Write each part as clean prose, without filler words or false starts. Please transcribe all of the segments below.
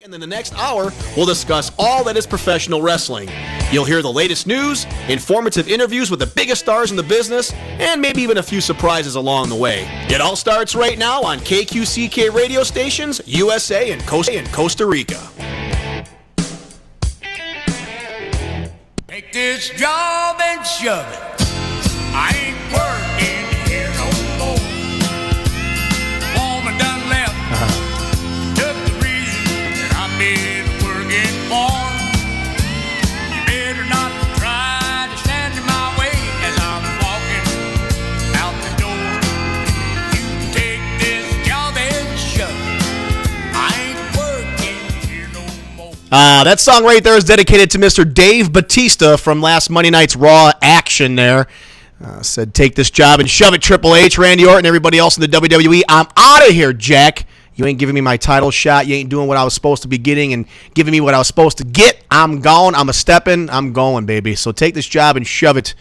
And in the next hour, we'll discuss all that is professional wrestling. You'll hear the latest news, informative interviews with the biggest stars in the business, and maybe even a few surprises along the way. It all starts right now on KQCK Radio Stations, USA and Costa Rica. Take this job and shove it. I ain't working here no more. Woman done left. Took the reason that I've been working for. You better not try to stand in my way as I'm walking out the door. You can take this job and shove it. I ain't working here no more. That song right there is dedicated to Mr. Dave Bautista from last Monday night's Raw action there. Said, take this job and shove it, Triple H, Randy Orton, everybody else in the WWE. I'm out of here, Jack. You ain't giving me my title shot. You ain't doing what I was supposed to be getting and giving me what I was supposed to get. I'm gone. I'm a-stepping. I'm going, baby. So take this job and shove it.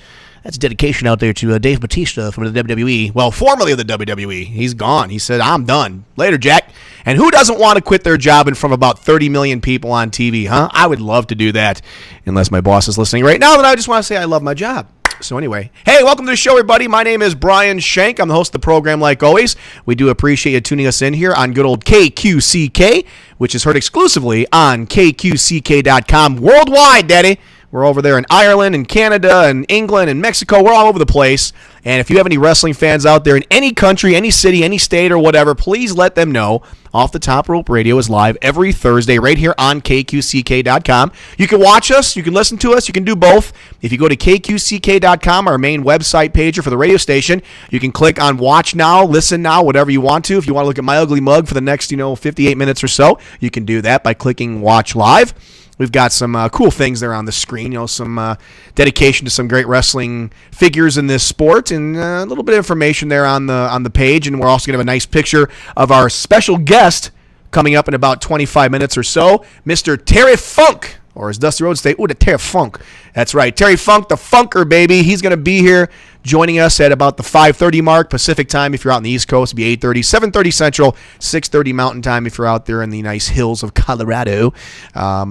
That's dedication out there to Dave Bautista from the WWE. Well, formerly of the WWE. He's gone. He said, I'm done. Later, Jack. And who doesn't want to quit their job in front of about 30 million people on TV, huh? I would love to do that. Unless my boss is listening right now, then I just want to say I love my job. So anyway, hey, welcome to the show, everybody. My name is Brian Shank. I'm the host of the program, like always. We do appreciate you tuning us in here on good old KQCK, which is heard exclusively on KQCK.com worldwide, Daddy. We're over there in Ireland and Canada and England and Mexico. We're all over the place. And if you have any wrestling fans out there in any country, any city, any state, or whatever, please let them know. Off the Top Rope Radio is live every Thursday right here on KQCK.com. You can watch us. You can listen to us. You can do both. If you go to KQCK.com, our main website pager for the radio station, you can click on Watch Now, Listen Now, whatever you want to. If you want to look at my ugly mug for the next, 58 minutes or so, you can do that by clicking Watch Live. We've got some cool things there on the screen, some dedication to some great wrestling figures in this sport, and a little bit of information there on the page. And we're also going to have a nice picture of our special guest coming up in about 25 minutes or so, Mr. Terry Funk, or as Dusty Rhodes say, the Terry Funk. That's right, Terry Funk, the Funker, baby. He's going to be here joining us at about the 5:30 mark Pacific time. If you're out on the East Coast, it'll be 8:30, 7:30 Central, 6:30 Mountain time if you're out there in the nice hills of Colorado.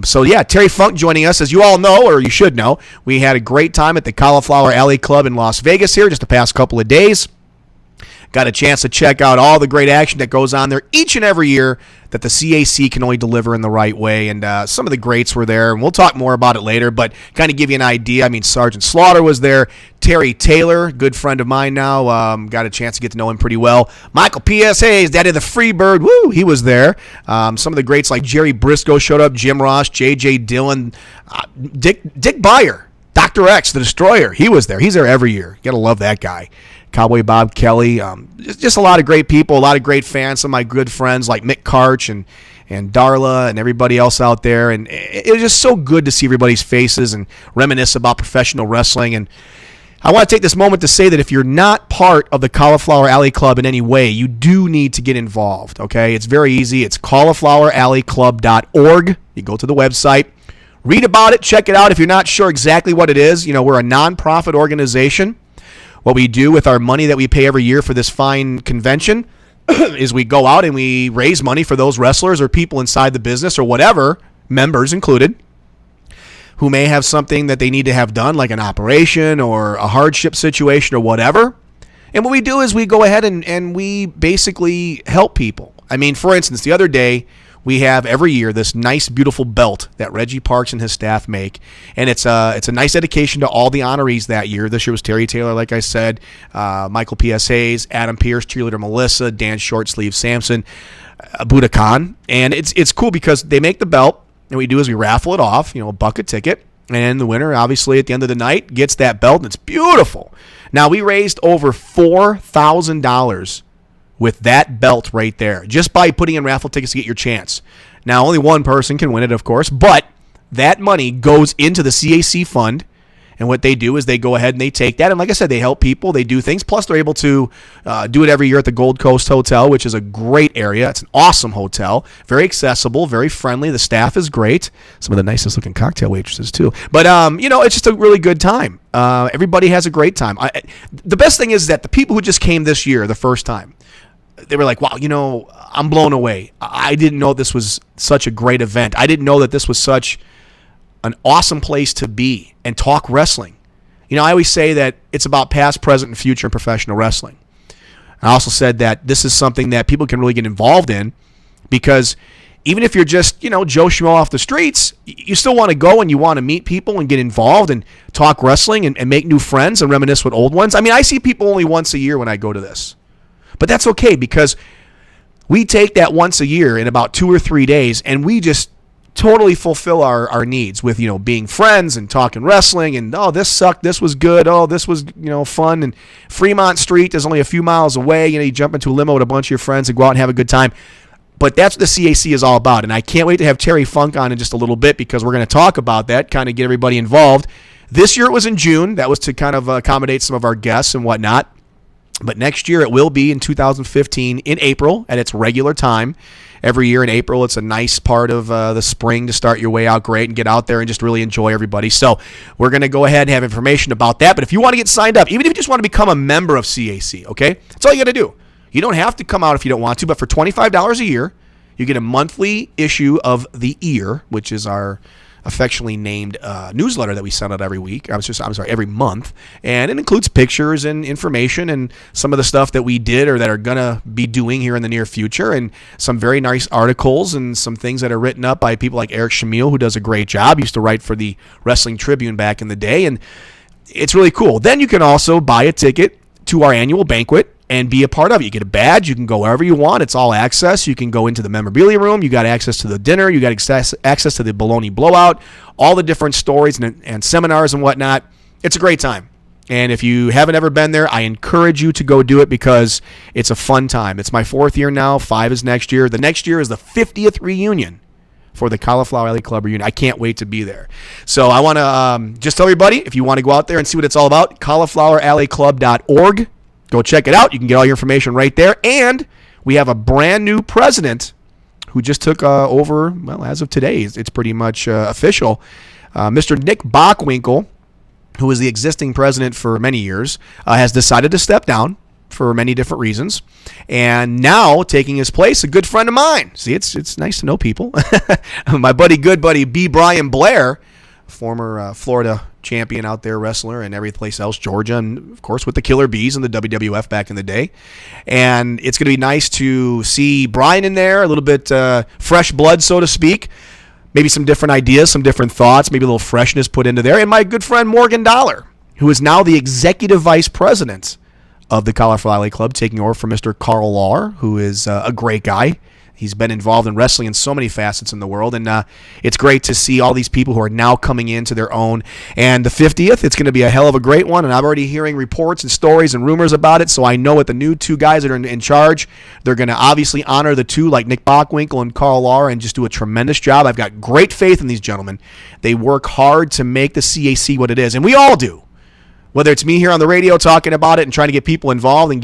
So yeah, Terry Funk joining us. As you all know, or you should know, we had a great time at the Cauliflower Alley Club in Las Vegas here just the past couple of days. Got a chance to check out all the great action that goes on there each and every year that the CAC can only deliver in the right way. And some of the greats were there, and we'll talk more about it later, but kind of give you an idea. I mean, Sergeant Slaughter was there. Terry Taylor, good friend of mine now, got a chance to get to know him pretty well. Michael P.S. Hayes, Daddy the Freebird, woo, he was there. Some of the greats like Jerry Briscoe showed up, Jim Ross, J.J. Dillon, Dick Beyer, Dr. X, the Destroyer, he was there. He's there every year. You got to love that guy. Cowboy Bob Kelly, just a lot of great people, a lot of great fans, some of my good friends like Mick Karch and Darla and everybody else out there. And it was just so good to see everybody's faces and reminisce about professional wrestling. And I want to take this moment to say that if you're not part of the Cauliflower Alley Club in any way, you do need to get involved, okay? It's very easy. It's caulifloweralleyclub.org. You go to the website, read about it, check it out. If you're not sure exactly what it is, we're a nonprofit organization. What we do with our money that we pay every year for this fine convention is we go out and we raise money for those wrestlers or people inside the business or whatever, members included, who may have something that they need to have done, like an operation or a hardship situation or whatever. And what we do is we go ahead and we basically help people. I mean, for instance, the other day, we have every year this nice, beautiful belt that Reggie Parks and his staff make, and it's a nice dedication to all the honorees that year. This year was Terry Taylor, like I said, Michael P.S. Hayes, Adam Pierce, cheerleader Melissa, Dan Shortsleeve Sampson, Buddha Khan, and it's cool because they make the belt, and what we do is we raffle it off, a bucket ticket, and the winner, obviously, at the end of the night, gets that belt, and it's beautiful. Now, we raised over $4,000 with that belt right there, just by putting in raffle tickets to get your chance. Now, only one person can win it, of course, but that money goes into the CAC fund, and what they do is they go ahead and they take that, and like I said, they help people, they do things, plus they're able to do it every year at the Gold Coast Hotel, which is a great area. It's an awesome hotel, very accessible, very friendly, the staff is great, some of the nicest looking cocktail waitresses too, but it's just a really good time. Everybody has a great time. The best thing is that the people who just came this year, the first time, they were like, wow, I'm blown away. I didn't know this was such a great event. I didn't know that this was such an awesome place to be and talk wrestling. I always say that it's about past, present, and future in professional wrestling. I also said that this is something that people can really get involved in because even if you're just, Joe Schmo off the streets, you still want to go and you want to meet people and get involved and talk wrestling and make new friends and reminisce with old ones. I mean, I see people only once a year when I go to this. But that's okay because we take that once a year in about 2 or 3 days and we just totally fulfill our needs with, being friends and talking wrestling and, oh, this sucked, this was good, oh, this was, fun. And Fremont Street is only a few miles away. You jump into a limo with a bunch of your friends and go out and have a good time. But that's what the CAC is all about. And I can't wait to have Terry Funk on in just a little bit because we're going to talk about that, kind of get everybody involved. This year it was in June. That was to kind of accommodate some of our guests and whatnot. But next year it will be in 2015 in April at its regular time. Every year in April, it's a nice part of the spring to start your way out great and get out there and just really enjoy everybody. So we're going to go ahead and have information about that. But if you want to get signed up, even if you just want to become a member of CAC, okay, that's all you got to do. You don't have to come out if you don't want to, but for $25 a year, you get a monthly issue of The Ear, which is our affectionately named newsletter that we send out every week. Every month. And it includes pictures and information and some of the stuff that we did or that are going to be doing here in the near future and some very nice articles and some things that are written up by people like Eric Shamil, who does a great job. He used to write for the Wrestling Tribune back in the day. And it's really cool. Then you can also buy a ticket to our annual banquet and be a part of it. You get a badge. You can go wherever you want. It's all access. You can go into the memorabilia room. You got access to the dinner. You got access to the Bologna Blowout, all the different stories and seminars and whatnot. It's a great time. And if you haven't ever been there, I encourage you to go do it because it's a fun time. It's my 4th year now. 5 is next year. The next year is the 50th reunion for the Cauliflower Alley Club reunion. I can't wait to be there. So I want to just tell everybody, if you want to go out there and see what it's all about, caulifloweralleyclub.org. Go check it out. You can get all your information right there. And we have a brand new president who just took over, well, as of today, it's pretty much official. Mr. Nick Bockwinkel, who was the existing president for many years, has decided to step down for many different reasons. And now taking his place, a good friend of mine. See, it's nice to know people. My good buddy B. Brian Blair, former Florida champion out there, wrestler, and every place else, Georgia, and of course with the Killer Bees and the WWF back in the day. And it's going to be nice to see Brian in there, a little bit fresh blood, so to speak. Maybe some different ideas, some different thoughts, maybe a little freshness put into there. And my good friend Morgan Dollar, who is now the executive vice president of the Cauliflower Alley Club, taking over from Mr. Carl Lahr, who is a great guy. He's been involved in wrestling in so many facets in the world, and it's great to see all these people who are now coming into their own. And the 50th, it's going to be a hell of a great one, and I'm already hearing reports and stories and rumors about it, so I know with the new 2 guys that are in charge, they're going to obviously honor the 2 like Nick Bockwinkel and Carl Lahr and just do a tremendous job. I've got great faith in these gentlemen. They work hard to make the CAC what it is, and we all do. Whether it's me here on the radio talking about it and trying to get people involved and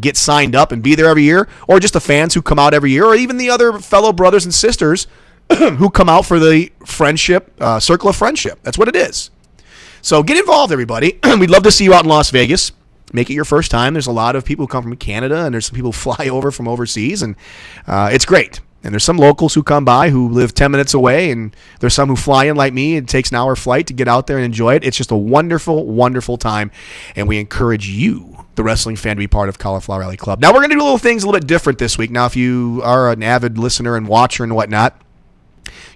get signed up and be there every year, or just the fans who come out every year, or even the other fellow brothers and sisters who come out for the friendship, circle of friendship. That's what it is. So get involved, everybody. We'd love to see you out in Las Vegas. Make it your first time. There's a lot of people who come from Canada, and there's some people who fly over from overseas, and it's great. And there's some locals who come by who live 10 minutes away, and there's some who fly in like me. It takes an hour flight to get out there and enjoy it. It's just a wonderful, wonderful time, and we encourage you, the wrestling fan, to be part of Cauliflower Alley Club. Now, we're going to do little things a little bit different this week. Now, if you are an avid listener and watcher and whatnot,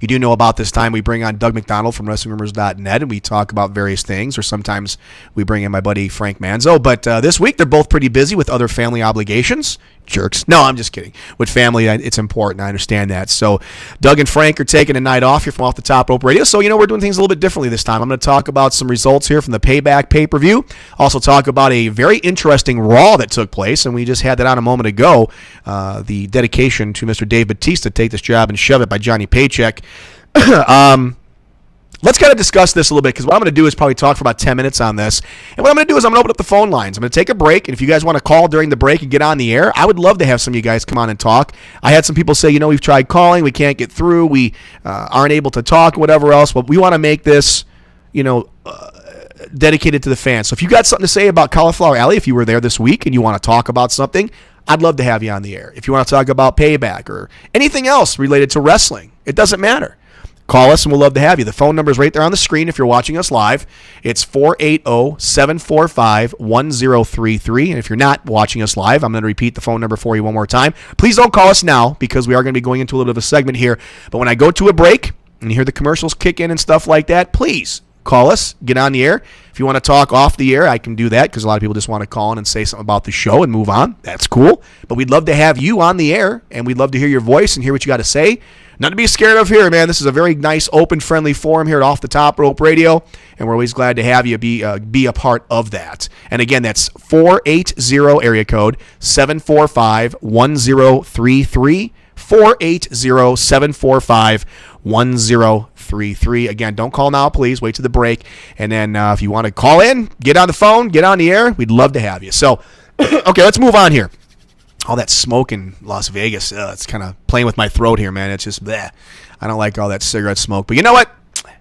you do know about this time we bring on Doug McDonald from WrestlingRumors.net, and we talk about various things, or sometimes we bring in my buddy Frank Manzo. But this week, they're both pretty busy with other family obligations. Jerks. No, I'm just kidding. With family, it's important. I understand that. So Doug and Frank are taking a night off here from Off the Top Rope Radio. So, we're doing things a little bit differently this time. I'm going to talk about some results here from the Payback pay-per-view. Also talk about a very interesting Raw that took place, and we just had that on a moment ago. The dedication to Mr. Dave Bautista, Take This Job and Shove It by Johnny Paycheck. Let's kind of discuss this a little bit, because what I'm going to do is probably talk for about 10 minutes on this. And what I'm going to do is I'm going to open up the phone lines. I'm going to take a break, and if you guys want to call during the break and get on the air, I would love to have some of you guys come on and talk. I had some people say, we've tried calling, we can't get through, we aren't able to talk, whatever else, but we want to make this, dedicated to the fans. So if you got something to say about Cauliflower Alley, if you were there this week and you want to talk about something, I'd love to have you on the air. If you want to talk about Payback or anything else related to wrestling, it doesn't matter. Call us and we'll love to have you. The phone number is right there on the screen if you're watching us live. It's 480-745-1033. And if you're not watching us live, I'm going to repeat the phone number for you one more time. Please don't call us now because we are going to be going into a little bit of a segment here. But when I go to a break and you hear the commercials kick in and stuff like that, please call us, get on the air. If you want to talk off the air, I can do that because a lot of people just want to call in and say something about the show and move on. That's cool. But we'd love to have you on the air, and we'd love to hear your voice and hear what you got to say. Nothing to be scared of here, man. This is a very nice, open, friendly forum here at Off the Top Rope Radio, and we're always glad to have you be a part of that. And again, that's 480 area code 745-1033, 480-745-1033. Again, don't call now, please. Wait to the break. And then if you want to call in, get on the phone, get on the air. We'd love to have you. So, okay, let's move on here. All that smoke in Las Vegas, it's kind of playing with my throat here, man. It's just, bleh. I don't like all that cigarette smoke. But you know what?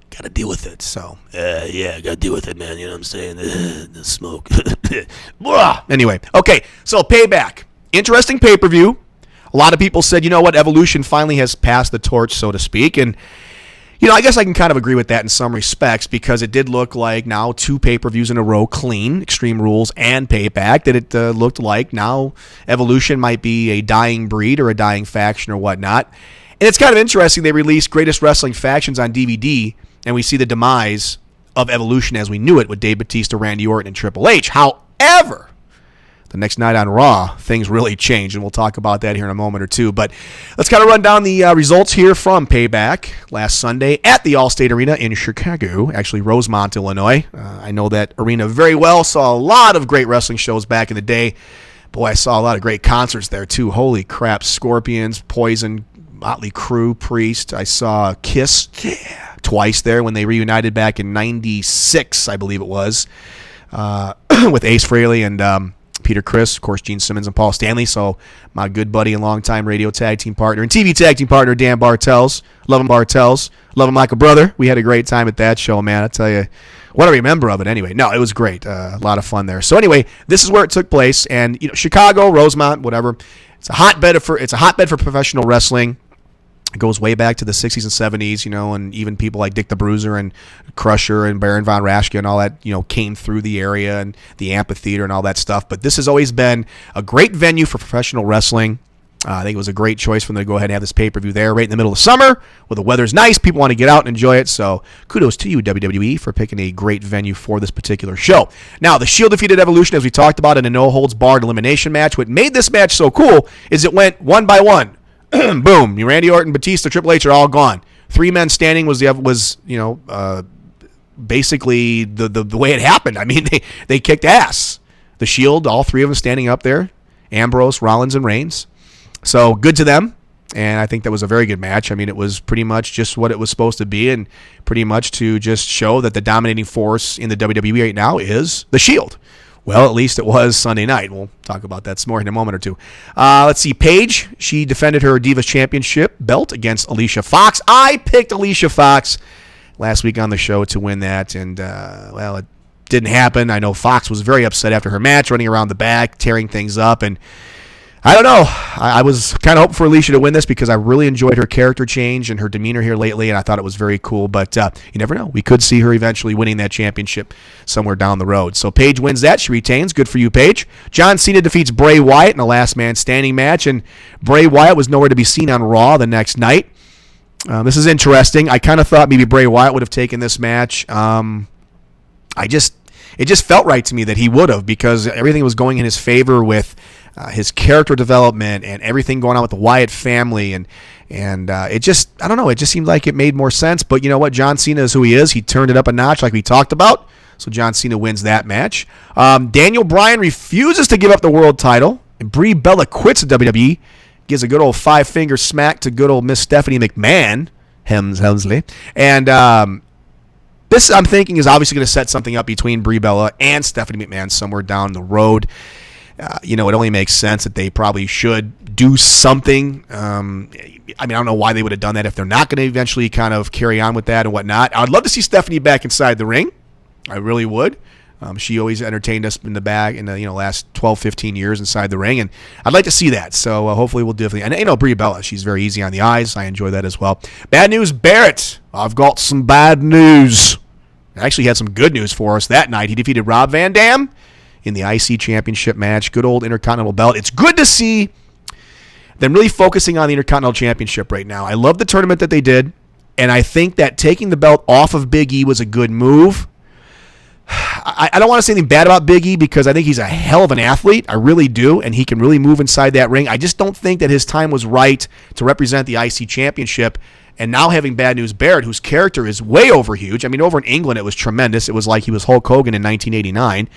Got to deal with it. So, yeah, got to deal with it, man. You know what I'm saying? The smoke. Anyway, okay, so Payback. Interesting pay-per-view. A lot of people said, you know what, Evolution finally has passed the torch, so to speak. And, you know, I guess I can kind of agree with that in some respects because it did look like now 2 pay-per-views in a row, clean, Extreme Rules and Payback, that it looked like now Evolution might be a dying breed or a dying faction or whatnot. And it's kind of interesting. They released Greatest Wrestling Factions on DVD, and we see the demise of Evolution as we knew it with Dave Bautista, Randy Orton, and Triple H. However, the next night on Raw, things really changed, and we'll talk about that here in a moment or two. But let's kind of run down the results here from Payback last Sunday at the Allstate Arena in Chicago, actually Rosemont, Illinois. I know that arena very well, saw a lot of great wrestling shows back in the day. Boy, I saw a lot of great concerts there, too. Holy crap, Scorpions, Poison, Motley Crue, Priest. I saw Kiss twice there when they reunited back in 96, I believe it was, with Ace Frehley and Peter Criss, of course, Gene Simmons and Paul Stanley. So my good buddy and longtime radio tag team partner and TV tag team partner, Dan Bartels. Love him, Bartels. Love him like a brother. We had a great time at that show, man. I tell you, what I remember of it anyway. No, it was great. A lot of fun there. So anyway, this is where it took place. And, you know, Chicago, Rosemont, whatever. It's a hotbed for professional wrestling. It goes way back to the 60s and 70s, you know, and even people like Dick the Bruiser and Crusher and Baron von Raschke and all that, you know, came through the area and the amphitheater and all that stuff. But this has always been a great venue for professional wrestling. I think it was a great choice for them to go ahead and have this pay-per-view there right in the middle of summer where the weather's nice. People want to get out and enjoy it. So kudos to you, WWE, for picking a great venue for this particular show. Now, the Shield defeated Evolution, as we talked about, in a no-holds-barred elimination match. What made this match so cool is it went one by one. Boom! Randy Orton, Batista, Triple H are all gone. 3 men standing was basically the way it happened. I mean, they kicked ass. The Shield, all 3 of them standing up there. Ambrose, Rollins, and Reigns. So good to them. And I think that was a very good match. I mean, it was pretty much just what it was supposed to be, and pretty much to just show that the dominating force in the WWE right now is the Shield. Well, at least it was Sunday night. We'll talk about that some more in a moment or two. Let's see. Paige, she defended her Divas Championship belt against Alicia Fox. I picked Alicia Fox last week on the show to win that, and, well, it didn't happen. I know Fox was very upset after her match, running around the back, tearing things up, and I don't know. I was kind of hoping for Alicia to win this because I really enjoyed her character change and her demeanor here lately, and I thought it was very cool. But you never know. We could see her eventually winning that championship somewhere down the road. So Paige wins that. She retains. Good for you, Paige. John Cena defeats Bray Wyatt in a last man standing match, and Bray Wyatt was nowhere to be seen on Raw the next night. This is interesting. I kind of thought maybe Bray Wyatt would have taken this match. It just felt right to me that he would have because everything was going in his favor with his character development and everything going on with the Wyatt family, and it just, I don't know, it just seemed like it made more sense. But you know what? John Cena is who he is. He turned it up a notch like we talked about. So John Cena wins that match. Daniel Bryan refuses to give up the world title, and Brie Bella quits the WWE, gives a good old 5-finger smack to good old Miss Stephanie McMahon, Hemsley, and this, I'm thinking, is obviously going to set something up between Brie Bella and Stephanie McMahon somewhere down the road. It only makes sense that they probably should do something. I don't know why they would have done that if they're not going to eventually kind of carry on with that and whatnot. I'd love to see Stephanie back inside the ring. I really would. She always entertained us in the back in the last 12, 15 years inside the ring, and I'd like to see that. So hopefully we'll definitely. And Brie Bella, she's very easy on the eyes. I enjoy that as well. Bad news, Barrett. I've got some bad news. I actually had some good news for us that night. He defeated Rob Van Dam in the IC Championship match. Good old Intercontinental belt. It's good to see them really focusing on the Intercontinental Championship right now. I love the tournament that they did, and I think that taking the belt off of Big E was a good move. I don't want to say anything bad about Big E because I think he's a hell of an athlete. I really do, and he can really move inside that ring. I just don't think that his time was right to represent the IC Championship. And now having Bad News Barrett, whose character is way over huge. I mean, over in England, it was tremendous. It was like he was Hulk Hogan in 1989.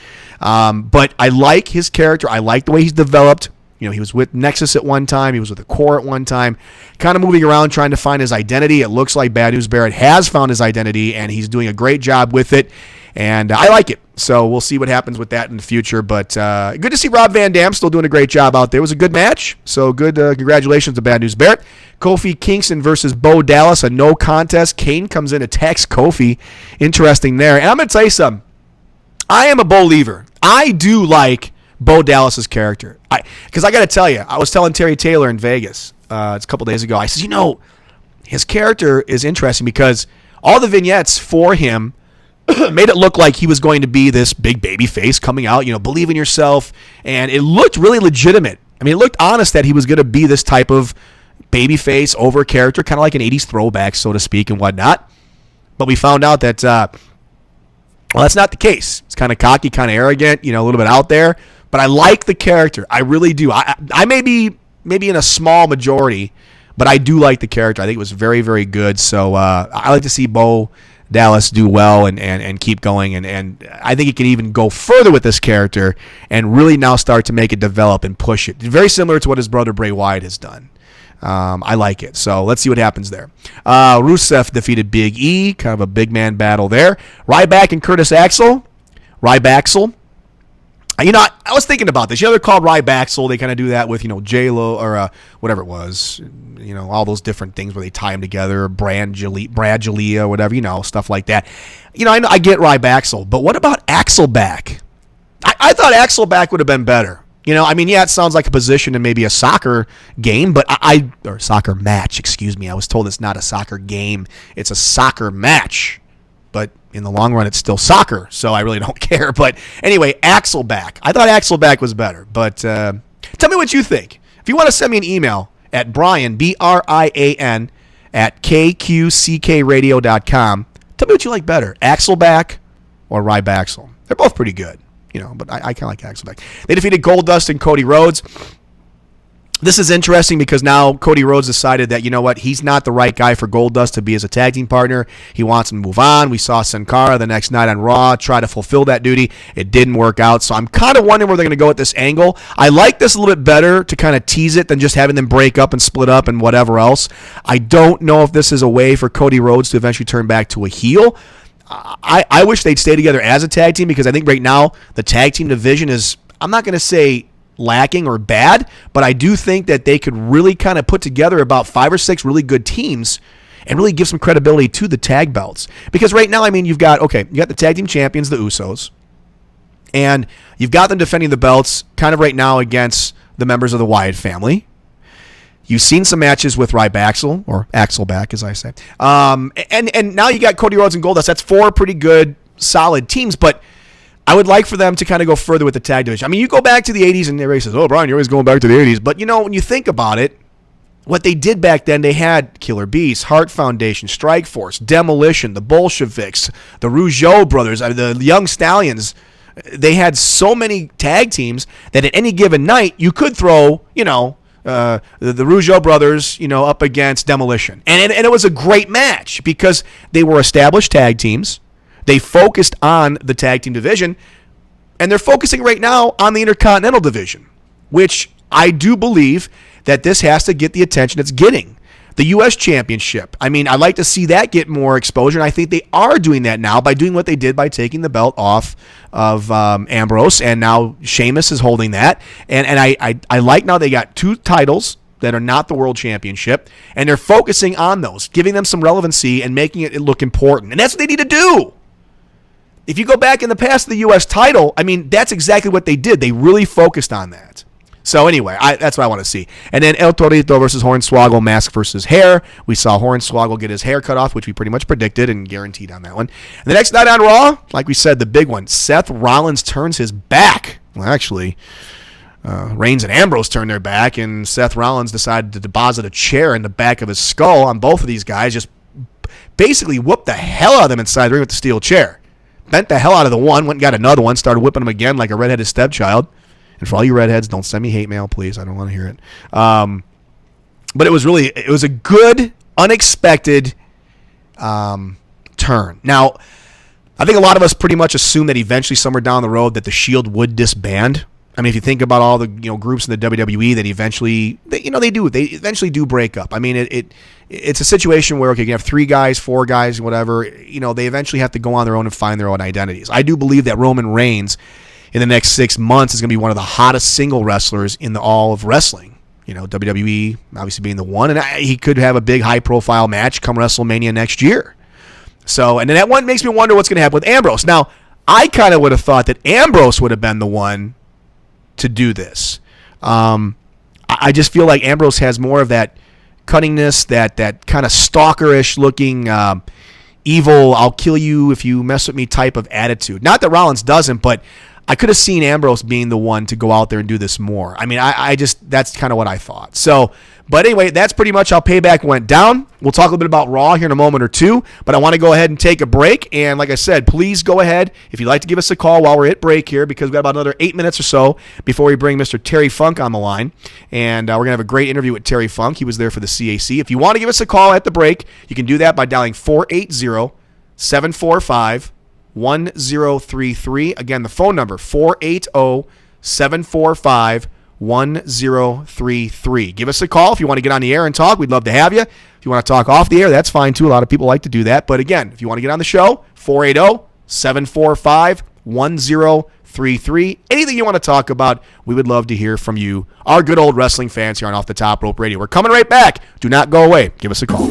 But I like his character. I like the way he's developed. He was with Nexus at one time. He was with the Core at one time. Kind of moving around trying to find his identity. It looks like Bad News Barrett has found his identity, and he's doing a great job with it. And I like it. So we'll see what happens with that in the future. But good to see Rob Van Dam still doing a great job out there. It was a good match. So good. Congratulations to Bad News Barrett. Kofi Kingston versus Bo Dallas, a no contest. Kane comes in, attacks Kofi. Interesting there. And I'm going to tell you something. I am a believer. I do like Bo Dallas's character. Because I got to tell you, I was telling Terry Taylor in Vegas it's a couple days ago. I said, his character is interesting because all the vignettes for him made it look like he was going to be this big baby face coming out, believe in yourself. And it looked really legitimate. I mean, it looked honest that he was going to be this type of baby face over character, kind of like an 80s throwback, so to speak, and whatnot. But we found out that, that's not the case. It's kind of cocky, kind of arrogant, a little bit out there. But I like the character. I really do. I may be in a small majority, but I do like the character. I think it was very, very good. So I like to see Bo Dallas do well and keep going. And I think he can even go further with this character and really now start to make it develop and push it. Very similar to what his brother Bray Wyatt has done. I like it. So let's see what happens there. Rusev defeated Big E. Kind of a big man battle there. Ryback and Curtis Axel. Rybaxel. I was thinking about this. They're called Rybaxel. They kind of do that with, J-Lo or whatever it was. All those different things where they tie them together. Brad Jalea, whatever, stuff like that. I get Rybaxel. But what about Axelback? I thought Axelback would have been better. It sounds like a position in maybe a soccer game, but or soccer match, excuse me. I was told it's not a soccer game. It's a soccer match. But in the long run, it's still soccer, so I really don't care. But anyway, Axelback. I thought Axelback was better. But tell me what you think. If you want to send me an email at Brian, BRIAN, at KQCKRadio.com, tell me what you like better, Axelback or Rybaxel. They're both pretty good, but I kind of like Axelback. They defeated Goldust and Cody Rhodes. This is interesting because now Cody Rhodes decided that, he's not the right guy for Goldust to be as a tag team partner. He wants him to move on. We saw Sin Cara the next night on Raw try to fulfill that duty. It didn't work out. So I'm kind of wondering where they're going to go with this angle. I like this a little bit better to kind of tease it than just having them break up and split up and whatever else. I don't know if this is a way for Cody Rhodes to eventually turn back to a heel. I wish they'd stay together as a tag team because I think right now the tag team division is, I'm not going to say lacking or bad, but I do think that they could really kind of put together about 5 or 6 really good teams and really give some credibility to the tag belts. Because right now, you've got the tag team champions, the Usos, and you've got them defending the belts kind of right now against the members of the Wyatt family. You've seen some matches with Rybaxel, or Axelback, as I say. And now you got Cody Rhodes and Goldust. That's 4 pretty good, solid teams, but I would like for them to kind of go further with the tag division. You go back to the 80s and everybody says, Brian, you're always going back to the 80s. But, when you think about it, what they did back then, they had Killer Bees, Heart Foundation, Strike Force, Demolition, the Bolsheviks, the Rougeau brothers, the Young Stallions. They had so many tag teams that at any given night, you could throw, the Rougeau brothers, up against Demolition. And it was a great match because they were established tag teams. They focused on the tag team division, and they're focusing right now on the Intercontinental division, which I do believe that this has to get the attention it's getting. The U.S. Championship, I'd like to see that get more exposure, and I think they are doing that now by doing what they did by taking the belt off of Ambrose, and now Sheamus is holding that. And I like now they got 2 titles that are not the World Championship, and they're focusing on those, giving them some relevancy and making it look important. And that's what they need to do. if you go back in the past to the U.S. title, I mean, that's exactly what they did. They really focused on that. So anyway, that's what I want to see. And then El Torito versus Hornswoggle, mask versus hair. We saw Hornswoggle get his hair cut off, which we pretty much predicted and guaranteed on that one. And the next night on Raw, like we said, the big one, Seth Rollins turns his back. Well, actually, Reigns and Ambrose turned their back, and Seth Rollins decided to deposit a chair in the back of his skull on both of these guys, just basically whooped the hell out of them inside the ring with the steel chair. Bent the hell out of the one, went and got another one, started whipping them again like a redheaded stepchild. And for all you redheads, don't send me hate mail, please. I don't want to hear it. But it was a good, unexpected turn. Now, I think a lot of us pretty much assume that eventually, somewhere down the road, that the Shield would disband. I mean, if you think about all the groups in the WWE that eventually, they eventually do break up. I mean, it's a situation where, okay, you have 3 guys, 4 guys, whatever. They eventually have to go on their own and find their own identities. I do believe that Roman Reigns, in the next 6 months, is going to be one of the hottest single wrestlers in all of wrestling. WWE obviously being the one, and he could have a big high-profile match come WrestleMania next year. So, and then that one makes me wonder what's going to happen with Ambrose. Now, I kind of would have thought that Ambrose would have been the one to do this. I just feel like Ambrose has more of that cunningness, that kind of stalkerish looking, evil, I'll kill you if you mess with me type of attitude. Not that Rollins doesn't, but I could have seen Ambrose being the one to go out there and do this more. I mean, I just, that's kind of what I thought. So, but anyway, that's pretty much how Payback went down. We'll talk a little bit about Raw here in a moment or two, but I want to go ahead and take a break. And like I said, please go ahead if you'd like to give us a call while we're at break here, because we've got about another 8 minutes or so before we bring Mr. Terry Funk on the line. And we're going to have a great interview with Terry Funk. He was there for the CAC. If you want to give us a call at the break, you can do that by dialing 480-745-1033. Again, the phone number, 480-745-1033. Give us a call if you want to get on the air and talk. We'd love to have you. If you want to talk off the air, that's fine too. A lot of people like to do that. But again, if you want to get on the show, 480-745-1033. Anything you want to talk about, we would love to hear from you, our good old wrestling fans here on Off the Top Rope Radio. We're coming right back. Do not go away. Give us a call.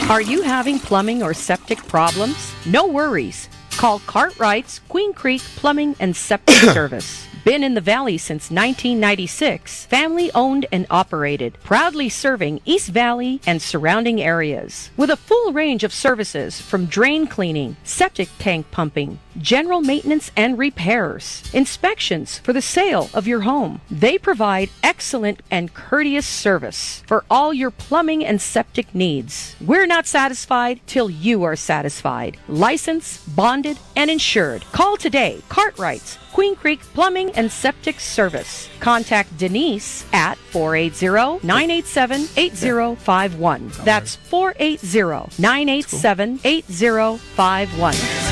Are you having plumbing or septic problems? No worries. Call Cartwright's Queen Creek Plumbing and Septic Service. Been in the Valley since 1996. Family owned and operated. Proudly serving East Valley and surrounding areas. With a full range of services from drain cleaning, septic tank pumping, general maintenance and repairs, inspections for the sale of your home. They provide excellent and courteous service for all your plumbing and septic needs. We're not satisfied till you are satisfied. Licensed, bonded, and insured. Call today. Cartwright's Queen Creek Plumbing and Septic Service. Contact Denise at 480-987-8051. That's 480-987-8051.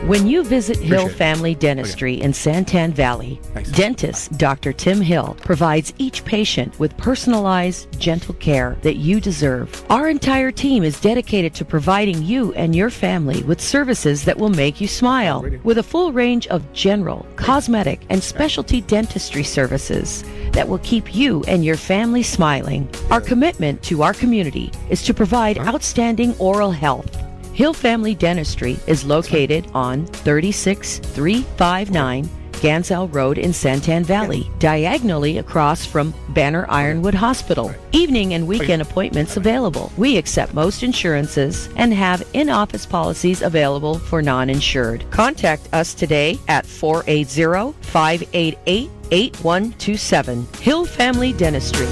When you visit Hill Family Dentistry in Santan Valley, dentist Dr. Tim Hill provides each patient with personalized, gentle care that you deserve. Our entire team is dedicated to providing you and your family with services that will make you smile. With a full range of general, cosmetic, and specialty dentistry services that will keep you and your family smiling. Our commitment to our community is to provide outstanding oral health. Hill Family Dentistry is located on 36359 Ganzel Road in Santan Valley, diagonally across from Banner Ironwood Hospital. Evening and weekend appointments available. We accept most insurances and have in-office policies available for non-insured. Contact us today at 480-588-8127. Hill Family Dentistry.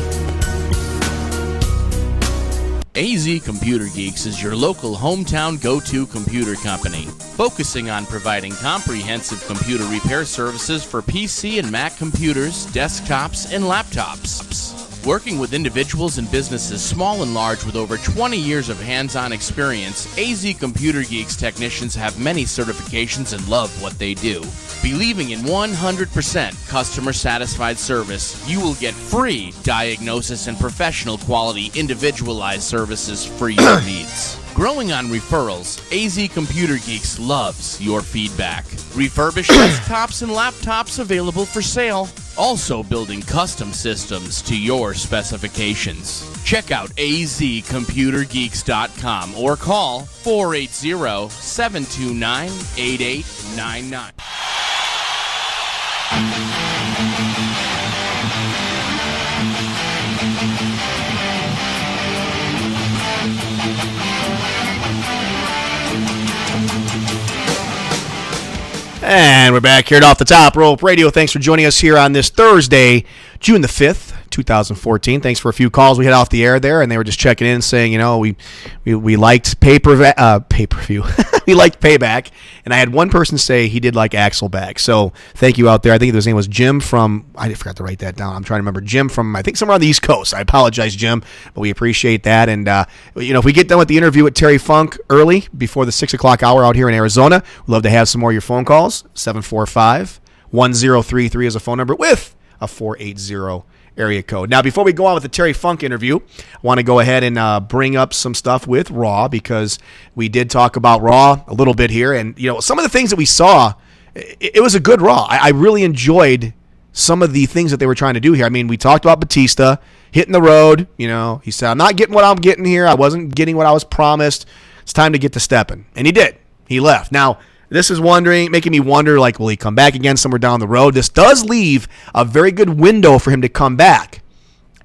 AZ Computer Geeks is your local hometown go-to computer company, focusing on providing comprehensive computer repair services for PC and Mac computers, desktops, and laptops. Working with individuals and businesses small and large with over 20 years of hands-on experience, AZ Computer Geeks technicians have many certifications and love what they do. Believing in 100% customer-satisfied service, you will get free diagnosis and professional quality individualized services for your needs. Growing on referrals, AZ Computer Geeks loves your feedback. Refurbished desktops and laptops available for sale. also building custom systems to your specifications. Check out azcomputergeeks.com or call 480-729-8899. And we're back here at Off the Top Rope Radio. Thanks for joining us here on this Thursday, June the 5th, 2014. Thanks for a few calls we had off the air there, and they were just checking in saying, you know, we liked pay-per-view. We liked Payback, and I had one person say he did like Axelback. So thank you out there. I think his name was Jim from, I forgot to write that down. I'm trying to remember. Jim from, I think, somewhere on the East Coast. I apologize, Jim, but we appreciate that. And, you know, if we get done with the interview with Terry Funk early, before the 6 o'clock hour out here in Arizona, we'd love to have some more of your phone calls. 745-1033 is a phone number with a 480 area code. Now, before we go on with the Terry Funk interview, I want to go ahead and bring up some stuff with Raw, because we did talk about Raw a little bit here. And, you know, some of the things that we saw, it was a good Raw. I really enjoyed some of the things that they were trying to do here. I mean, we talked about Batista hitting the road. You know, he said, I'm not getting what I'm getting here. I wasn't getting what I was promised. It's time to get to stepping. And he did. He left. Now, this is making me wonder, like, will he come back again somewhere down the road? This does leave a very good window for him to come back.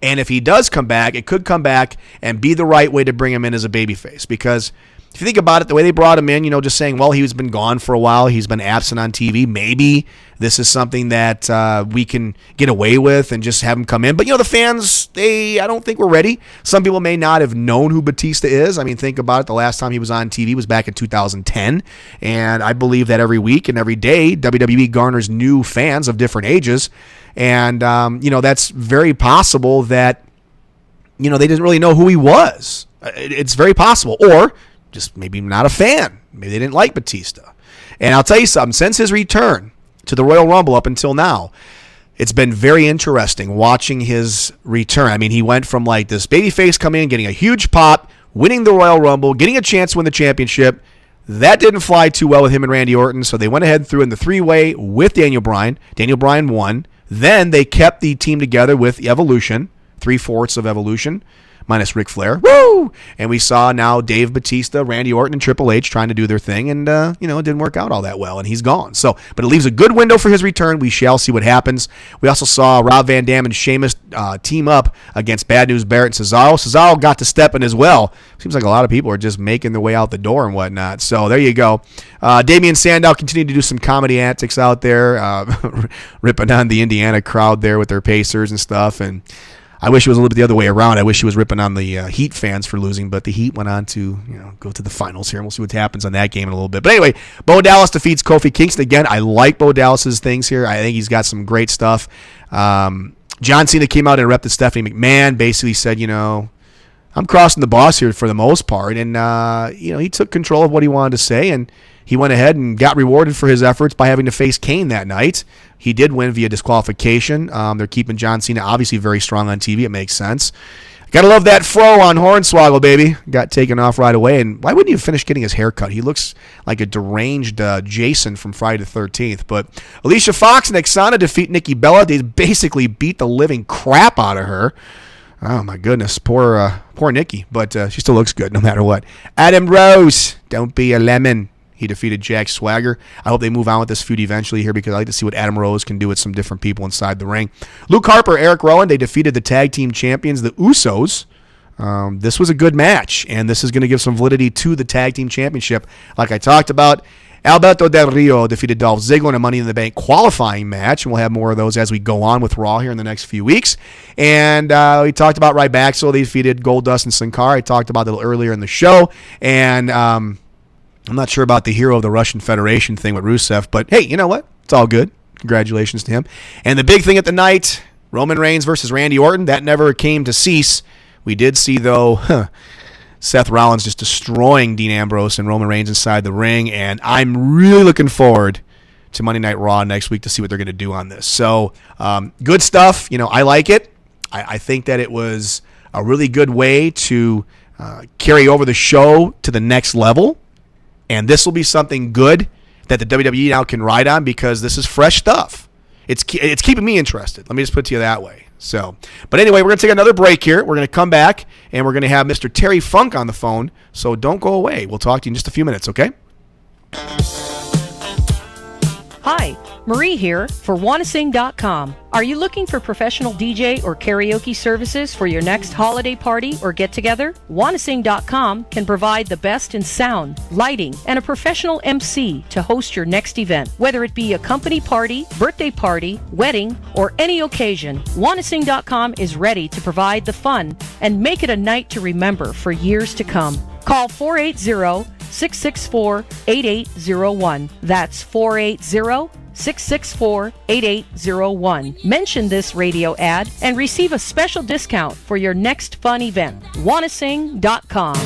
And if he does come back, it could come back and be the right way to bring him in as a babyface. Because if you think about it, the way they brought him in, you know, just saying, well, he's been gone for a while, he's been absent on TV, maybe this is something that we can get away with and just have him come in. But, you know, the fans, I don't think we're ready. Some people may not have known who Batista is. I mean, think about it. The last time he was on TV was back in 2010. And I believe that every week and every day, WWE garners new fans of different ages. And, you know, that's very possible that, you know, they didn't really know who he was. It's very possible. Or just maybe not a fan. Maybe they didn't like Batista. And I'll tell you something. Since his return to the Royal Rumble up until now, it's been very interesting watching his return. I mean, he went from like this babyface coming in, getting a huge pop, winning the Royal Rumble, getting a chance to win the championship. That didn't fly too well with him and Randy Orton, so they went ahead and threw in the three-way with Daniel Bryan. Daniel Bryan won. Then they kept the team together with Evolution, 3/4 of Evolution, minus Ric Flair. Woo! And we saw now Dave Batista, Randy Orton, and Triple H trying to do their thing, and, you know, it didn't work out all that well, and he's gone. So, but it leaves a good window for his return. We shall see what happens. We also saw Rob Van Dam and Sheamus team up against Bad News Barrett and Cesaro. Cesaro got to step in as well. Seems like a lot of people are just making their way out the door and whatnot. So there you go. Damian Sandow continued to do some comedy antics out there, ripping on the Indiana crowd there with their Pacers and stuff, and I wish it was a little bit the other way around. I wish he was ripping on the Heat fans for losing, but the Heat went on to, you know, go to the finals here, and we'll see what happens on that game in a little bit. But anyway, Bo Dallas defeats Kofi Kingston. Again, I like Bo Dallas's things here. I think he's got some great stuff. John Cena came out and repped Stephanie McMahon, basically said, you know, I'm crossing the boss here for the most part. And, you know, he took control of what he wanted to say, and he went ahead and got rewarded for his efforts by having to face Kane that night. He did win via disqualification. They're keeping John Cena obviously very strong on TV. It makes sense. Gotta love that fro on Hornswoggle, baby. Got taken off right away. And why wouldn't he finish getting his hair cut? He looks like a deranged Jason from Friday the 13th. But Alicia Fox and Oksana defeat Nikki Bella. They basically beat the living crap out of her. Oh, my goodness. Poor Nikki. But she still looks good no matter what. Adam Rose, don't be a lemon. He defeated Jack Swagger. I hope they move on with this feud eventually here, because I like to see what Adam Rose can do with some different people inside the ring. Luke Harper, Eric Rowan, they defeated the tag team champions, the Usos. This was a good match, and this is going to give some validity to the tag team championship. Like I talked about, Alberto Del Rio defeated Dolph Ziggler in a Money in the Bank qualifying match, and we'll have more of those as we go on with Raw here in the next few weeks. And we talked about Ryback, they defeated Goldust and Sin Cara. I talked about it a little earlier in the show, and I'm not sure about the hero of the Russian Federation thing with Rusev, but hey, you know what? It's all good. Congratulations to him. And the big thing at the night, Roman Reigns versus Randy Orton, that never came to cease. We did see, though, Seth Rollins just destroying Dean Ambrose and Roman Reigns inside the ring, and I'm really looking forward to Monday Night Raw next week to see what they're going to do on this. So, good stuff. You know, I like it. I think that it was a really good way to carry over the show to the next level. And this will be something good that the WWE now can ride on, because this is fresh stuff. it's keeping me interested. Let me just put it to you that way. So, but anyway, we're going to take another break here. We're going to come back, and we're going to have Mr. Terry Funk on the phone. So don't go away. We'll talk to you in just a few minutes, okay? Hi, Marie here for wannasing.com. Are you looking for professional DJ or karaoke services for your next holiday party or get-together? wannasing.com can provide the best in sound, lighting, and a professional MC to host your next event. Whether it be a company party, birthday party, wedding, or any occasion, wannasing.com is ready to provide the fun and make it a night to remember for years to come. Call 480-664-8801. That's 480-664-8801. Mention this radio ad and receive a special discount for your next fun event. wannasing.com.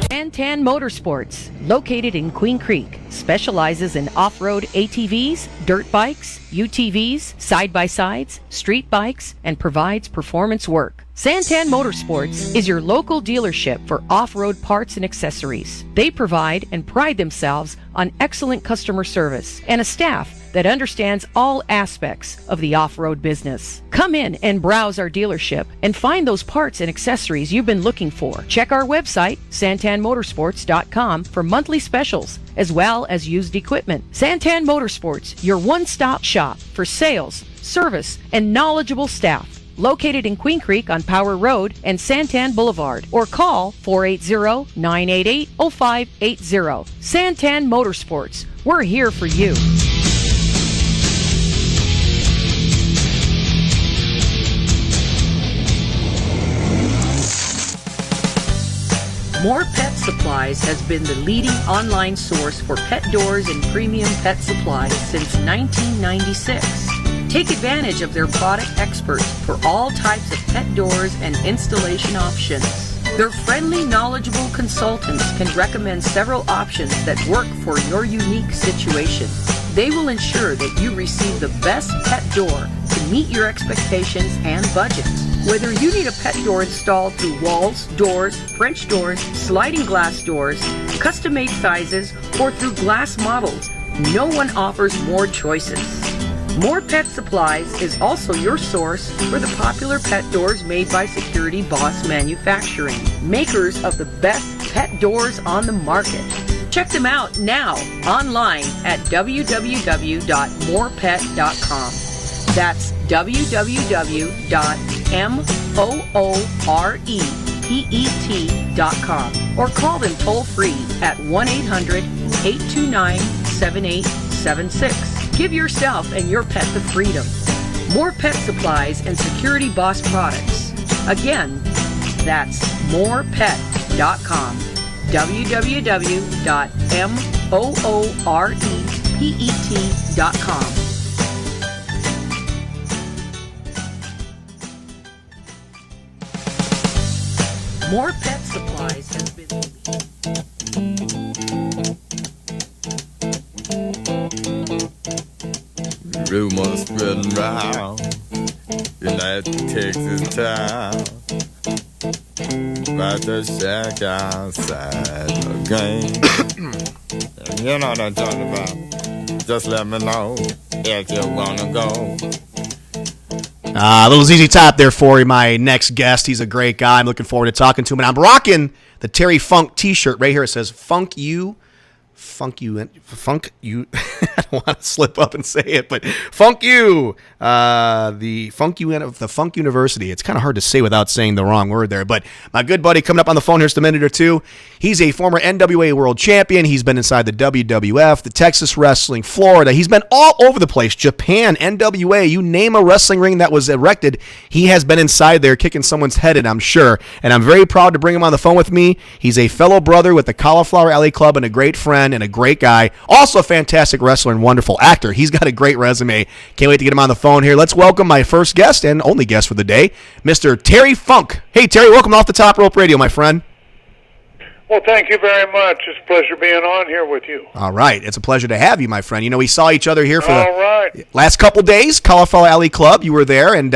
Santan Motorsports, located in Queen Creek, specializes in off-road ATVs, dirt bikes, UTVs, side-by-sides, street bikes, and provides performance work. Santan Motorsports is your local dealership for off-road parts and accessories. They provide and pride themselves on excellent customer service and a staff that understands all aspects of the off-road business. Come in and browse our dealership and find those parts and accessories you've been looking for. Check our website, santanmotorsports.com, for monthly specials as well as used equipment. Santan Motorsports, your one-stop shop for sales, service, and knowledgeable staff. Located in Queen Creek on Power Road and Santan Boulevard, or call 480-988-0580. Santan Motorsports, we're here for you. More Pet Supplies has been the leading online source for pet doors and premium pet supplies since 1996. Take advantage of their product experts for all types of pet doors and installation options. Their friendly, knowledgeable consultants can recommend several options that work for your unique situation. They will ensure that you receive the best pet door to meet your expectations and budget. Whether you need a pet door installed through walls, doors, French doors, sliding glass doors, custom-made sizes, or through glass models, no one offers more choices. More Pet Supplies is also your source for the popular pet doors made by Security Boss Manufacturing, makers of the best pet doors on the market. Check them out now online at www.morepet.com. That's www.morepet.com, or call them toll free at 1-800-829-7876. Give yourself and your pet the freedom. More Pet Supplies and Security Boss products. Again, that's morepet.com. www.morepet.com. More Pet Supplies has been... Rumors spreading round in that Texas town about the shack outside the game. You know what I'm talking about. Just let me know if you wanna go. A little ZZ Top there for you, my next guest. He's a great guy. I'm looking forward to talking to him. And I'm rocking the Terry Funk t-shirt right here. It says, Funk you. I don't want to slip up and say it, but Funk you. The Funk University. It's kind of hard to say without saying the wrong word there. But my good buddy coming up on the phone here in just a minute or two. He's a former NWA world champion. He's been inside the WWF, the Texas Wrestling, Florida. He's been all over the place. Japan, NWA, you name a wrestling ring that was erected, he has been inside there kicking someone's head in, I'm sure. And I'm very proud to bring him on the phone with me. He's a fellow brother with the Cauliflower Alley Club and a great friend and a great guy. Also a fantastic wrestler and wonderful actor. He's got a great resume. Can't wait to get him on the phone here. Let's welcome my first guest and only guest for the day, Mr. Terry Funk. Hey, Terry, welcome to Off the Top Rope Radio, my friend. Well, thank you very much. It's a pleasure being on here with you. All right. It's a pleasure to have you, my friend. You know, we saw each other here for the last couple days, Cauliflower Alley Club. You were there, and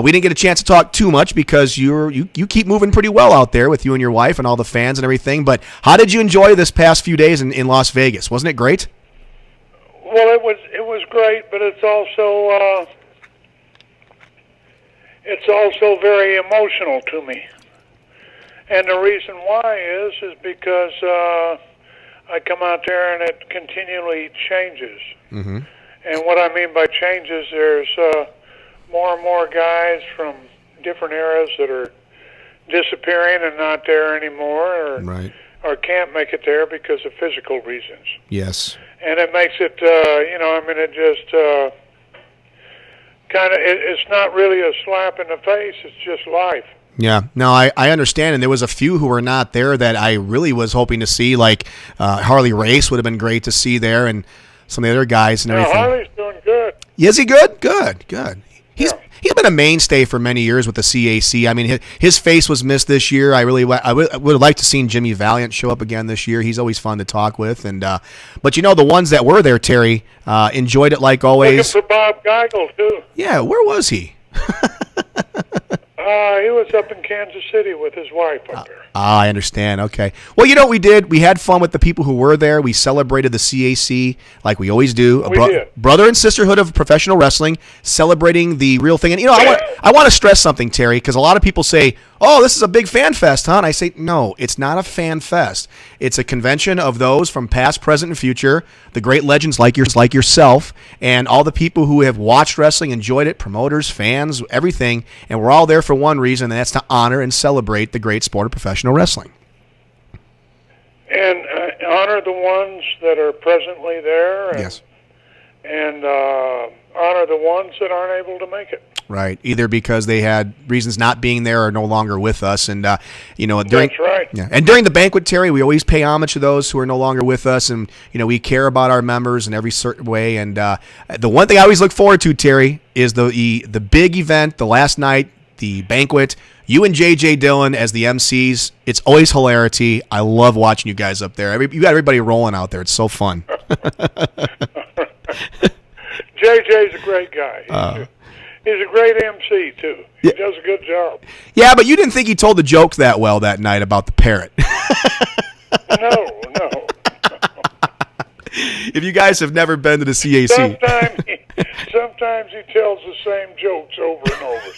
we didn't get a chance to talk too much because you keep moving pretty well out there with you and your wife and all the fans and everything. But how did you enjoy this past few days in Las Vegas? Wasn't it great? Well, it was great, but it's also very emotional to me. And the reason why is because I come out there and it continually changes. Mm-hmm. And what I mean by changes, there's more and more guys from different eras that are disappearing and not there anymore, or can't make it there because of physical reasons. Yes. And it makes it, it just kind of, it's not really a slap in the face, it's just life. Yeah, no, I understand, and there was a few who were not there that I really was hoping to see, like Harley Race would have been great to see there, and some of the other guys and everything. Harley's doing good. Is he good? Good. He's been a mainstay for many years with the CAC. I mean, his face was missed this year. I would have liked to seen Jimmy Valiant show up again this year. He's always fun to talk with, and but you know the ones that were there, Terry, enjoyed it like always. Looking for Bob Geigel too. Yeah, where was he? He was up in Kansas City with his wife up there. I understand. Okay. Well, you know what we did? We had fun with the people who were there. We celebrated the CAC like we always do. We did. Brother and sisterhood of professional wrestling, celebrating the real thing. And, you know, I want to stress something, Terry, because a lot of people say, oh, this is a big fan fest, huh? And I say, no, it's not a fan fest. It's a convention of those from past, present, and future, the great legends like yourself, and all the people who have watched wrestling, enjoyed it, promoters, fans, everything, and we're all there for one reason, and that's to honor and celebrate the great sport of professional wrestling. And honor the ones that are presently there, and, yes, and honor the ones that aren't able to make it. Right, either because they had reasons not being there or no longer with us, and during that's right. Yeah, and during the banquet, Terry, we always pay homage to those who are no longer with us, and we care about our members in every certain way. And the one thing I always look forward to, Terry, is the big event, the last night, the banquet. You and JJ Dillon as the MCs. It's always hilarity. I love watching you guys up there. You got everybody rolling out there. It's so fun. JJ's a great guy. He's a great MC, too. He does a good job. Yeah, but you didn't think he told the jokes that well that night about the parrot. No. If you guys have never been to the CAC. Sometimes he tells the same jokes over and over.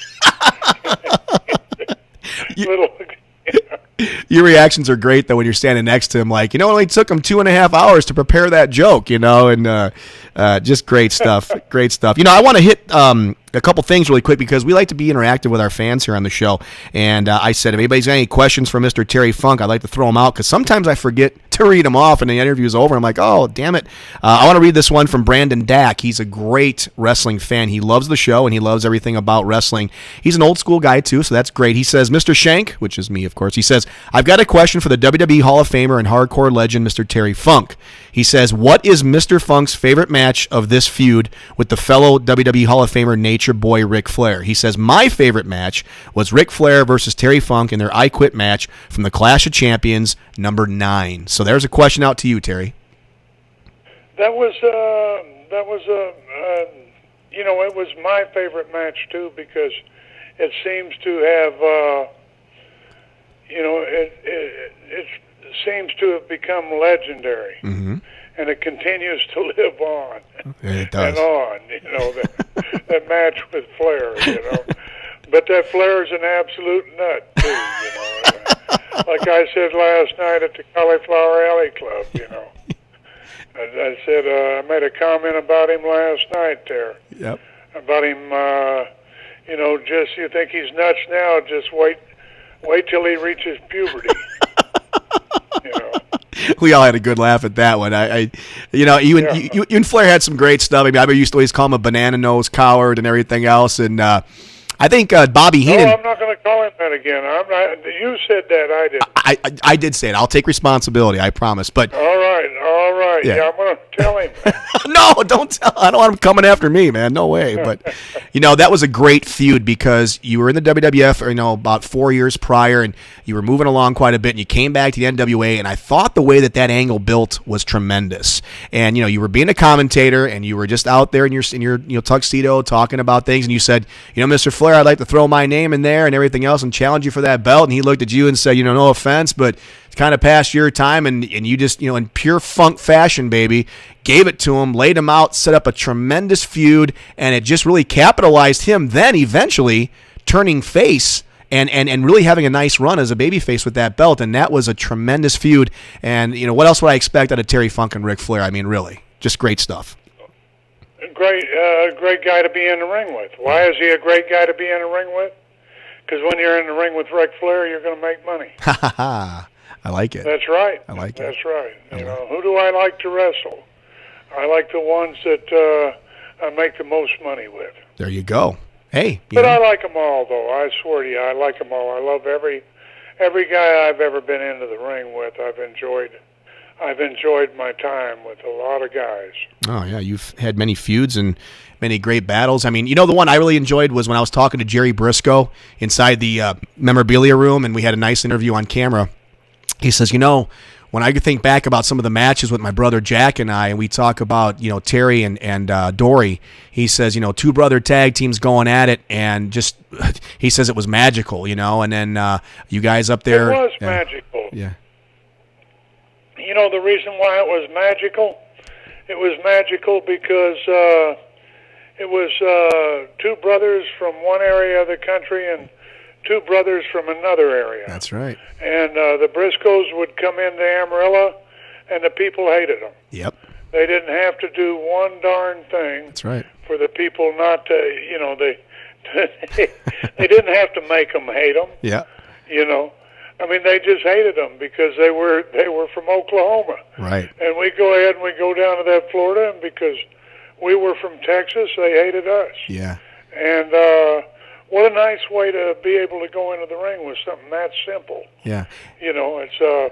Your reactions are great, though, when you're standing next to him. Like, it only took him 2.5 hours to prepare that joke, and just great stuff. Great stuff. I want to hit a couple things really quick because we like to be interactive with our fans here on the show. And I said, if anybody's got any questions for Mr. Terry Funk, I'd like to throw them out because sometimes I forget to read them off and the interview's over. I'm like, oh, damn it. I want to read this one from Brandon Dack. He's a great wrestling fan. He loves the show and he loves everything about wrestling. He's an old school guy, too, so that's great. He says, Mr. Shank, which is me, of course, he says, I've got a question for the WWE Hall of Famer and hardcore legend, Mr. Terry Funk. He says, what is Mr. Funk's favorite match of this feud with the fellow WWE Hall of Famer Nature Boy Ric Flair? He says, my favorite match was Ric Flair versus Terry Funk in their I Quit match from the Clash of Champions number 9. So there's a question out to you, Terry. It was my favorite match too because it seems to have, it seems to have become legendary, and it continues to live on. It does. And on, that match with Flair, But that Flair's an absolute nut too, Like I said last night at the Cauliflower Alley Club, I said I made a comment about him last night there. Yep. About him, just you think he's nuts now, just wait till he reaches puberty. We all had a good laugh at that one. You and Flair had some great stuff. I mean, I used to always call him a banana nose coward and everything else. And I think Bobby Heenan. No, I'm not going to call him that again. I'm not. You said that. I did. I did say it. I'll take responsibility. I promise. But all right. Yeah, I'm going to tell him. No, don't tell. I don't want him coming after me, man. No way. But, that was a great feud because you were in the WWF, about 4 years prior, and you were moving along quite a bit, and you came back to the NWA, and I thought the way that angle built was tremendous. And, you were being a commentator, and you were just out there in your tuxedo talking about things, and you said, Mr. Flair, I'd like to throw my name in there and everything else and challenge you for that belt. And he looked at you and said, no offense, but it's kind of past your time, and you just, in pure funk fashion, baby, gave it to him, laid him out, set up a tremendous feud, and it just really capitalized him then eventually turning face and really having a nice run as a babyface with that belt, and that was a tremendous feud. And, what else would I expect out of Terry Funk and Ric Flair? I mean, really, just great stuff. Great guy to be in the ring with. Why is he a great guy to be in the ring with? Because when you're in the ring with Ric Flair, you're going to make money. Ha ha ha. I like it. That's right. I like it. That's right. Who do I like to wrestle? I like the ones that I make the most money with. There you go. Hey. But I like them all, though. I swear to you, I like them all. I love every guy I've ever been into the ring with. I've enjoyed my time with a lot of guys. Oh, yeah. You've had many feuds and many great battles. I mean, the one I really enjoyed was when I was talking to Jerry Briscoe inside the memorabilia room, and we had a nice interview on camera. He says, when I think back about some of the matches with my brother Jack and I, and we talk about, Terry and Dory, he says, two brother tag teams going at it, and just, he says it was magical, and then you guys up there. It was magical. Yeah. The reason why it was magical? It was magical because it was two brothers from one area of the country and two brothers from another area. That's right. And the Briscoes would come into Amarillo, and the people hated them. Yep. They didn't have to do one darn thing. That's right. For the people not to, they didn't have to make them hate them. Yeah. I mean, they just hated them because they were from Oklahoma. Right. And we go ahead and we go down to that Florida, and because we were from Texas, they hated us. Yeah. And what a nice way to be able to go into the ring with something that simple. Yeah. It's a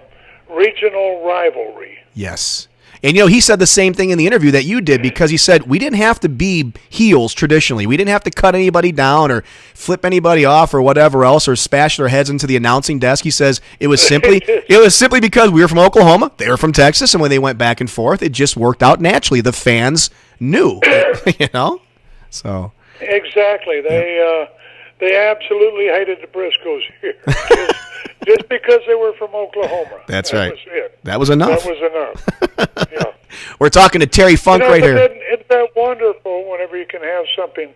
regional rivalry. Yes. And, he said the same thing in the interview that you did, because he said we didn't have to be heels traditionally. We didn't have to cut anybody down or flip anybody off or whatever else or smash their heads into the announcing desk. He says it was simply because we were from Oklahoma, they were from Texas, and when they went back and forth, it just worked out naturally. The fans knew, So. Exactly. They absolutely hated the Briscoes here. Just because they were from Oklahoma. That's that right. Was it. That was enough. That was enough. Yeah. We're talking to Terry Funk right here. Isn't that wonderful whenever you can have something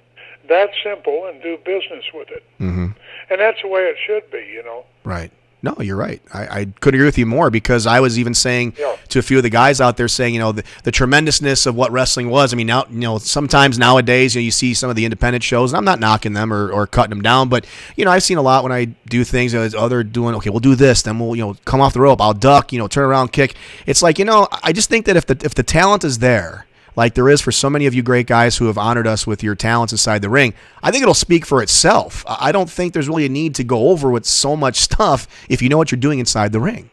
that simple and do business with it? Mm-hmm. And that's the way it should be, Right. No, you're right. I couldn't agree with you more, because I was even saying to a few of the guys out there saying, the tremendousness of what wrestling was. I mean, now, sometimes nowadays, you see some of the independent shows, and I'm not knocking them or cutting them down, but, I've seen a lot when I do things, they're doing, okay, we'll do this, then we'll, come off the rope, I'll duck, turn around, kick. It's like, I just think that if the talent is there, like there is for so many of you great guys who have honored us with your talents inside the ring, I think it'll speak for itself. I don't think there's really a need to go over with so much stuff if you know what you're doing inside the ring.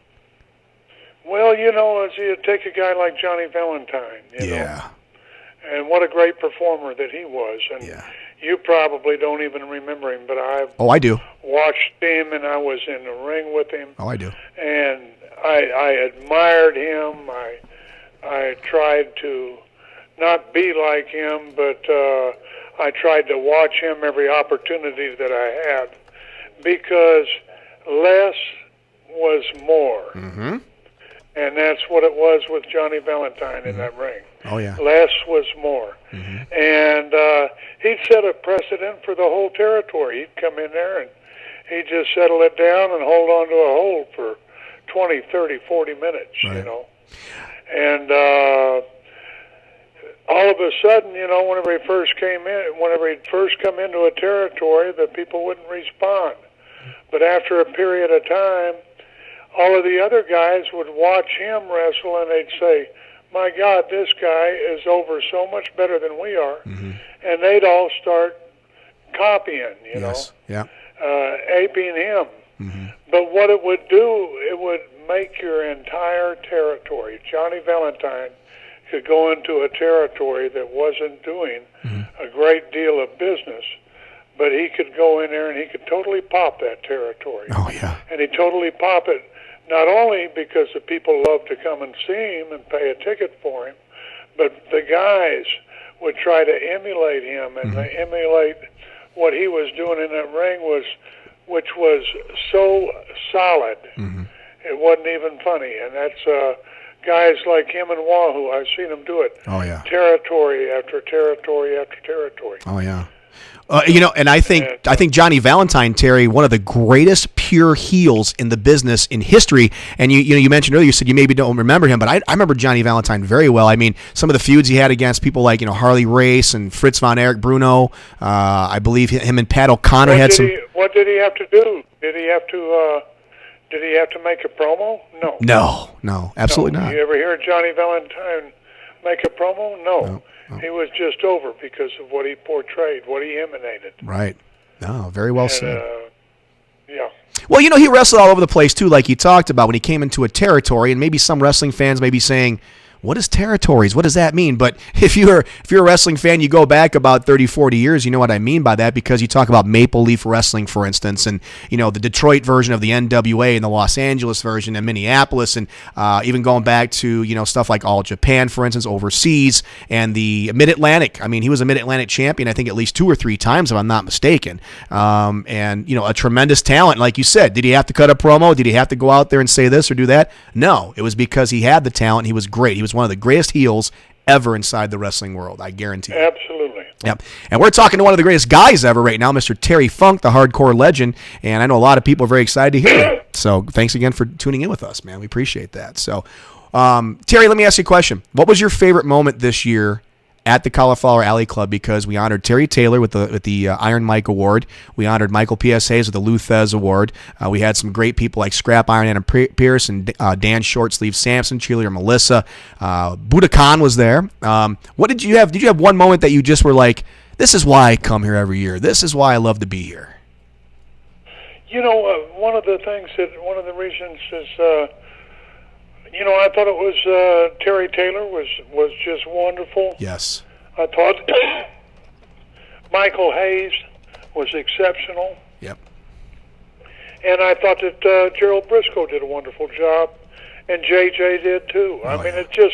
Well, as you take a guy like Johnny Valentine, Yeah. And what a great performer that he was. And you probably don't even remember him, but I do. Watched him, and I was in the ring with him. Oh, I do. And I admired him. I tried to not be like him, but I tried to watch him every opportunity that I had, because less was more. Mm-hmm. And that's what it was with Johnny Valentine in that ring. Oh, yeah. Less was more. Mm-hmm. And he'd set a precedent for the whole territory. He'd come in there and he'd just settle it down and hold on to a hold for 20, 30, 40 minutes, right. And all of a sudden, whenever he first came in, whenever he'd first come into a territory, the people wouldn't respond. But after a period of time, all of the other guys would watch him wrestle, and they'd say, my God, this guy is over so much better than we are. Mm-hmm. And they'd all start copying, aping him. Mm-hmm. But what it would do, it would make your entire territory. Johnny Valentine could go into a territory that wasn't doing a great deal of business, but he could go in there and he could totally pop that territory. Oh, yeah. And he totally pop it, not only because the people love to come and see him and pay a ticket for him, but the guys would try to emulate him and emulate what he was doing in that ring, which was so solid. It wasn't even funny. And that's guys like him and Wahoo. I've seen them do it. Oh, yeah. Territory after territory after territory. Oh, yeah. And I think Johnny Valentine, Terry, one of the greatest pure heels in the business in history. And you mentioned earlier, you said you maybe don't remember him, but I remember Johnny Valentine very well. I mean, some of the feuds he had against people like Harley Race and Fritz von Erich Bruno. I believe him and Pat O'Connor had some. What did he have to do? Did he have to make a promo? No. No, absolutely not. You ever hear Johnny Valentine make a promo? No. He was just over because of what he portrayed, what he emanated. Right. No, very well said. Yeah. Well, he wrestled all over the place, too, like you talked about when he came into a territory, and maybe some wrestling fans may be saying, what is territories? What does that mean? But if you're a wrestling fan, you go back about 30, 40 years, you know what I mean by that, because you talk about Maple Leaf Wrestling, for instance, and, the Detroit version of the NWA and the Los Angeles version and Minneapolis, and even going back to, stuff like All Japan, for instance, overseas, and the Mid-Atlantic. I mean, he was a Mid-Atlantic champion, I think, at least 2 or 3 times, if I'm not mistaken. And, a tremendous talent, like you said. Did he have to cut a promo? Did he have to go out there and say this or do that? No. It was because he had the talent. He was great. He was one of the greatest heels ever inside the wrestling world, I guarantee you. Absolutely. Yep. And we're talking to one of the greatest guys ever right now, Mr. Terry Funk, the hardcore legend, and I know a lot of people are very excited to hear it. So thanks again for tuning in with us, man. We appreciate that. So, Terry, let me ask you a question. What was your favorite moment this year at the Cauliflower Alley Club? Because we honored Terry Taylor with the Iron Mike Award. We honored Michael P.S. Hayes with the Lou Thez Award. We had some great people like Scrap Iron Adam Pierce and Dan Shortsleeve Sampson, cheerleader Melissa. Budokan was there. What did you have? Did you have one moment that you just were like, this is why I come here every year. This is why I love to be here? One of the reasons is, I thought it was Terry Taylor was just wonderful. Yes. I thought Michael Hayes was exceptional. Yep. And I thought that Gerald Briscoe did a wonderful job, and JJ did too. I mean, the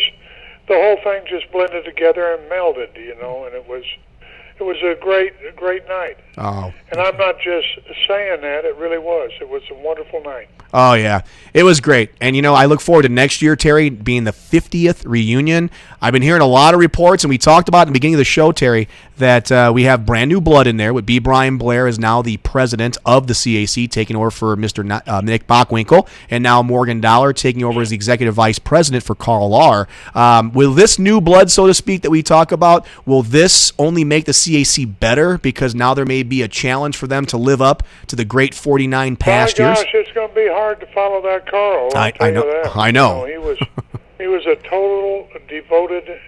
whole thing just blended together and melded, and it was a great night. Oh. And I'm not just saying that; it really was. It was a wonderful night. Oh, yeah. It was great. And, I look forward to next year, Terry, being the 50th reunion. I've been hearing a lot of reports, and we talked about in the beginning of the show, Terry, that we have brand new blood in there. With B. Brian Blair is now the president of the CAC, taking over for Mr. Nick Bockwinkel, and now Morgan Dollar taking over as the executive vice president for Carl Lahr. Will this new blood, so to speak, that we talk about, will this only make the CAC better? Because now there may be a challenge for them to live up to the great 49 past years. My gosh, it's going to be hard to follow that Carl. I know. I know. He was a total devoted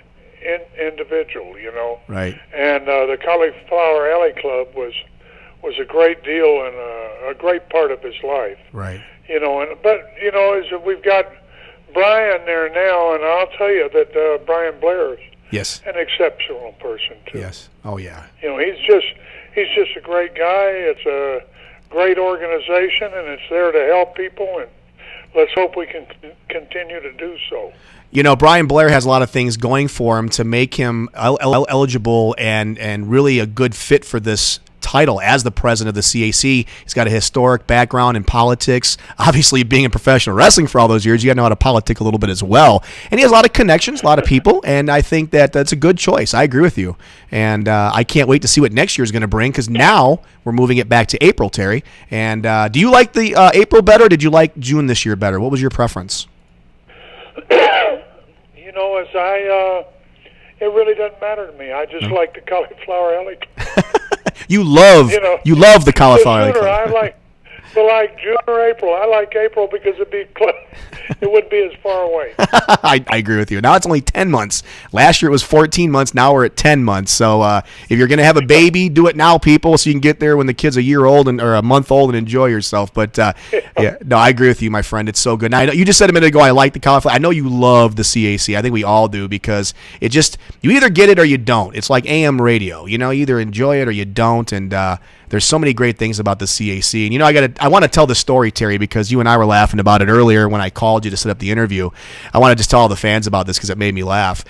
individual, Right. And the Cauliflower Alley Club was a great deal and a great part of his life. Right. As we've got Brian there now, and I'll tell you that Brian Blair is an exceptional person too. Yes. Oh yeah. He's just a great guy. It's a great organization, and it's there to help people, and let's hope we can continue to do so. Brian Blair has a lot of things going for him to make him eligible and really a good fit for this title as the president of the CAC. He's got a historic background in politics. Obviously, being in professional wrestling for all those years, you got to know how to politic a little bit as well. And he has a lot of connections, a lot of people, and I think that that's a good choice. I agree with you. And I can't wait to see what next year is going to bring, because now we're moving it back to April, Terry. And do you like the April better, or did you like June this year better? What was your preference? It really doesn't matter to me. I just like the Cauliflower Alley Club. You love the Cauliflower Alley Club. So like June or April. I like April because it'd be close. It wouldn't be as far away. I agree with you. Now it's only 10 months. Last year it was 14 months. Now we're at 10 months. So if you're going to have a baby, do it now, people, so you can get there when the kid's a year old or a month old and enjoy yourself. But, yeah, no, I agree with you, my friend. It's so good. Now, I know, you just said a minute ago I like the cauliflower. I know you love the CAC. I think we all do because it just, you either get it or you don't. It's like AM radio. You know, you either enjoy it or you don't. And there's so many great things about the CAC. And, you know, I want to tell the story, Terry, because you and I were laughing about it earlier when I called you to set up the interview. I want to just tell all the fans about this because it made me laugh.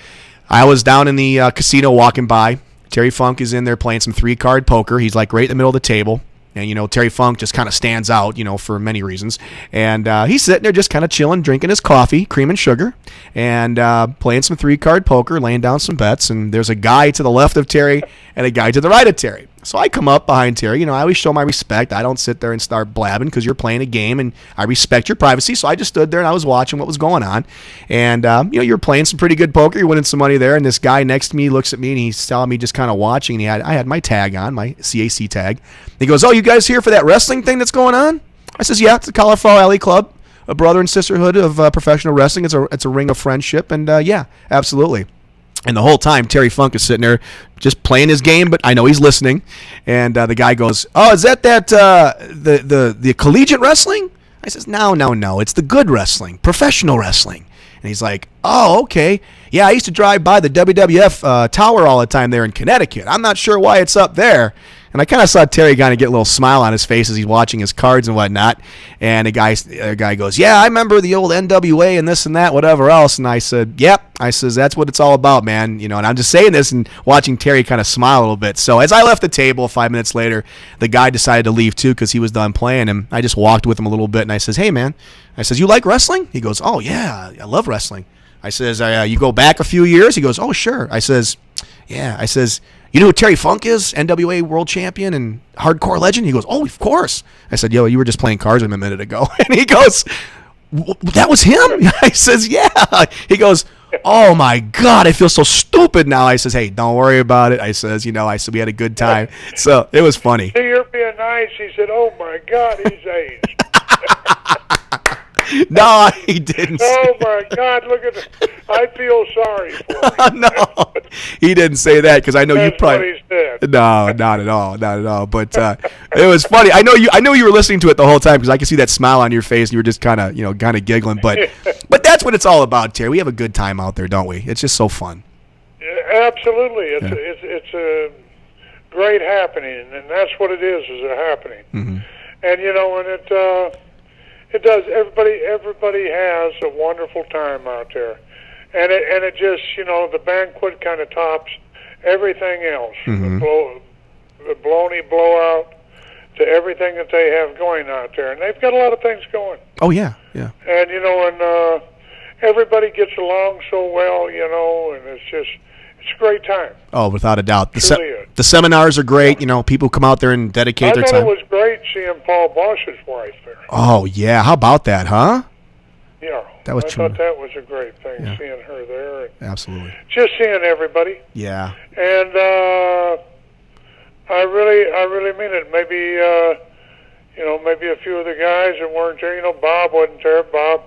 I was down in the casino walking by. Terry Funk is in there playing some 3-card poker. He's like right in the middle of the table. And, you know, Terry Funk just kind of stands out, you know, for many reasons. And he's sitting there just kind of chilling, drinking his coffee, cream and sugar, and playing some 3-card poker, laying down some bets. And there's a guy to the left of Terry and a guy to the right of Terry. So I come up behind Terry. You know, I always show my respect. I don't sit there and start blabbing because you're playing a game, and I respect your privacy. So I just stood there and I was watching what was going on. And, you know, you're playing some pretty good poker. You're winning some money there. And this guy next to me looks at me, and he's telling me just kind of watching. And I had my tag on, my CAC tag. He goes, "Oh, you guys here for that wrestling thing that's going on?" I says, "Yeah, it's the Cauliflower Alley Club, a brother and sisterhood of professional wrestling. It's a ring of friendship." And, yeah, absolutely. And the whole time, Terry Funk is sitting there just playing his game, but I know he's listening. And the guy goes, "Oh, is that the collegiate wrestling?" I says, No. It's the good wrestling, professional wrestling." And he's like, "Oh, okay. Yeah, I used to drive by the WWF tower all the time there in Connecticut. I'm not sure why it's up there." And I kind of saw Terry kind of get a little smile on his face as he's watching his cards and whatnot. And the guy goes, "Yeah, I remember the old NWA and this and that, whatever else." And I said, "Yep." I says, "That's what it's all about, man." You know, and I'm just saying this and watching Terry kind of smile a little bit. So as I left the table 5 minutes later, the guy decided to leave too because he was done playing. And I just walked with him a little bit. And I says, "Hey, man," I says, "You like wrestling?" He goes, "Oh, yeah, I love wrestling." I says, "You go back a few years?" He goes, "Oh, sure." I says, "Yeah." I says, "You know who Terry Funk is? NWA world champion and hardcore legend?" He goes, "Oh, of course." I said, "Yo, you were just playing cards with him a minute ago." And he goes, "That was him?" I says, "Yeah." He goes, "Oh my God, I feel so stupid now." I says, "Hey, don't worry about it." I says, I said, we had a good time. So it was funny. "Hey, you're being nice." He said, "Oh my God, he's aged." No, he didn't. Oh my God, look at it. I feel sorry for him. No, he didn't say that because I know you That's probably. what he said. No, not at all. But it was funny. I know you were listening to it the whole time because I could see that smile on your face. And you were just kind of giggling. But that's what it's all about, Terry. We have a good time out there, don't we? It's just so fun. Yeah, absolutely, it's a great happening, and that's what it is a happening. Mm-hmm. And and it does. Everybody has a wonderful time out there, and it just the banquet kind of tops everything else. Mm-hmm. The baloney blowout to everything that they have going out there, and they've got a lot of things going. Oh yeah. And and everybody gets along so well, and it's a great time. Oh, without a doubt. The seminars are great. People come out there and dedicate their I time. thought it was great seeing Paul Bosch's wife there. Oh yeah, how about that, huh? Yeah, that was I true. thought that was a great thing, seeing her there. And absolutely. just seeing everybody. Yeah. And I really mean it. Maybe maybe a few of the guys that weren't there. Bob wasn't there. Bob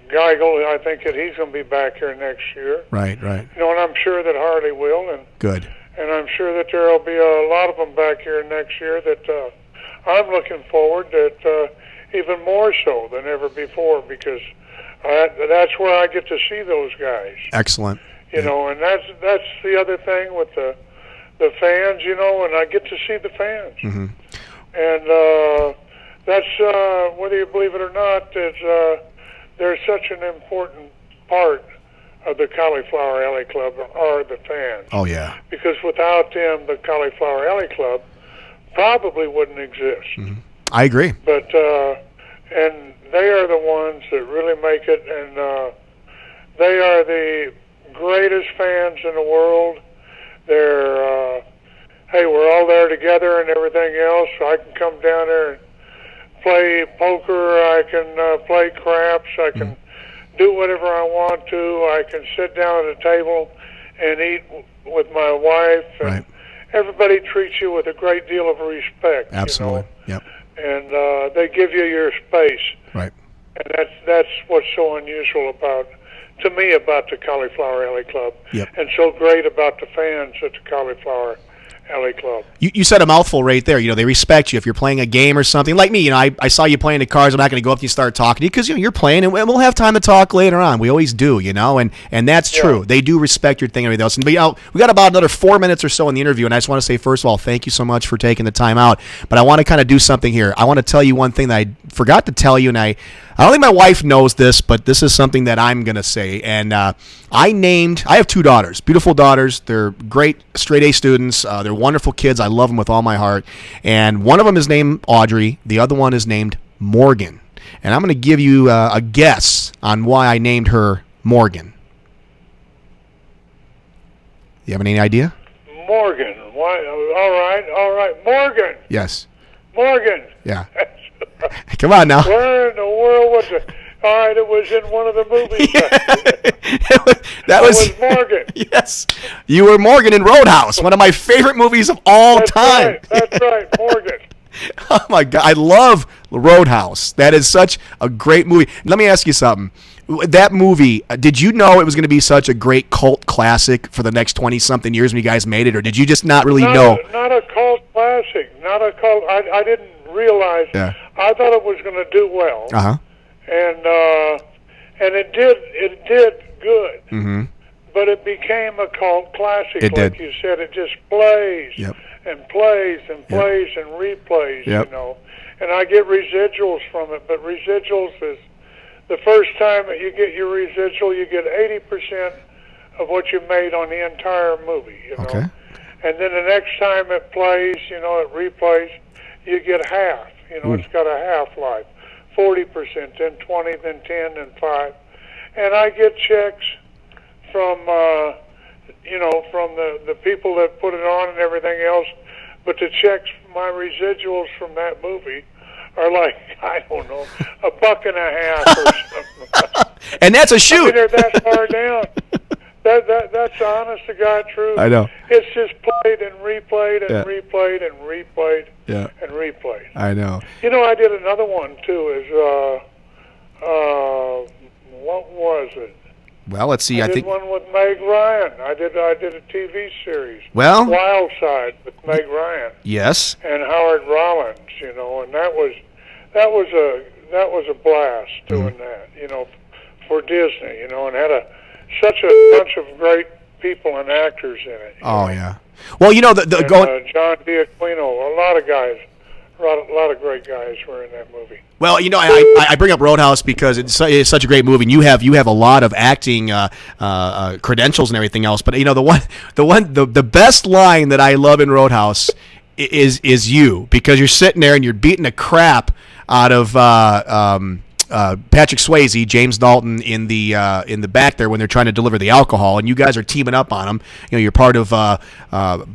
Geigel, I think that he's going to be back here next year. Right. And I'm sure that Harley will. And good. And I'm sure that there will be a lot of them back here next year that I'm looking forward that even more so than ever before because that's where I get to see those guys. Excellent. And that's the other thing with the fans, and I get to see the fans. Mm-hmm. And that's, whether you believe it or not, they're such an important part of the Cauliflower Alley Club are the fans. Oh, yeah. Because without them, the Cauliflower Alley Club probably wouldn't exist. Mm-hmm. I agree. But, and they are the ones that really make it, and they are the greatest fans in the world. They're, hey, we're all there together and everything else, so I can come down there and play poker, I can play craps, I can do whatever I want to, I can sit down at a table and eat with my wife. And right. Everybody treats you with a great deal of respect. Absolutely. Yep. And they give you your space. Right. And that's what's so unusual to me about the Cauliflower Alley Club. Yep. And so great about the fans at the Cauliflower Alley Club. You said a mouthful right there. They respect you if you're playing a game or something. Like me, I saw you playing the cards. I'm not going to go up to you and start talking to you because you're playing, and we'll have time to talk later on. We always do, and that's true. Yeah. They do respect your thing and everything else. And, we got about another 4 minutes or so in the interview, and I just want to say, first of all, thank you so much for taking the time out. But I want to kind of do something here. I want to tell you one thing that I forgot to tell you, and I don't think my wife knows this, but this is something that I'm going to say. And I have 2 daughters, beautiful daughters. They're great straight A students. They're wonderful kids. I love them with all my heart. And one of them is named Audrey. The other one is named Morgan. And I'm going to give you a guess on why I named her Morgan. You have any idea? Morgan. Why? All right. Morgan. Yes. Morgan. Yeah. Come on now. Where in the world was it? All right, it was in one of the movies. That was Morgan. Yes. You were Morgan in Roadhouse, one of my favorite movies of all time. That's right, Morgan. Oh, my God. I love Roadhouse. That is such a great movie. Let me ask you something. That movie, did you know it was going to be such a great cult classic for the next 20-something years when you guys made it, or did you just not really know? Not a cult classic. Not a cult. I didn't realize. Yeah. I thought it was going to do well. Uh-huh. And it did good. Mm-hmm. But it became a cult classic. It like did. You said, it just plays Yep. and plays and plays and replays, Yep. And I get residuals from it, but residuals is the first time that you get your residual, you get 80% of what you made on the entire movie, Okay. And then the next time it plays, it replays, you get half. It's got a half-life, 40%, then 20, then 10, then 5. And I get checks from, from the people that put it on and everything else, but the checks, my residuals from that movie are like, I don't know, $1.50 or something. And that's a shoot. I mean, they're that far down. That's honest to God truth. I know. It's just played and replayed and Yeah. replayed and replayed Yeah. and replayed. I know. I did another one too. What was it? Well, let's see. I think did one with Meg Ryan. I did a TV series. Well, Wild Side with Meg Ryan. Yes. And Howard Rollins. And that was a blast doing that. For Disney. And had such a bunch of great people and actors in it. Oh yeah. Well, John D'Aquino, a lot of guys. A lot of great guys were in that movie. Well, I bring up Roadhouse because it's such a great movie, and you have a lot of acting credentials and everything else. But the best line that I love in Roadhouse is you, because you're sitting there and you're beating the crap out of Patrick Swayze, James Dalton in the back there when they're trying to deliver the alcohol, and you guys are teaming up on him. You're part of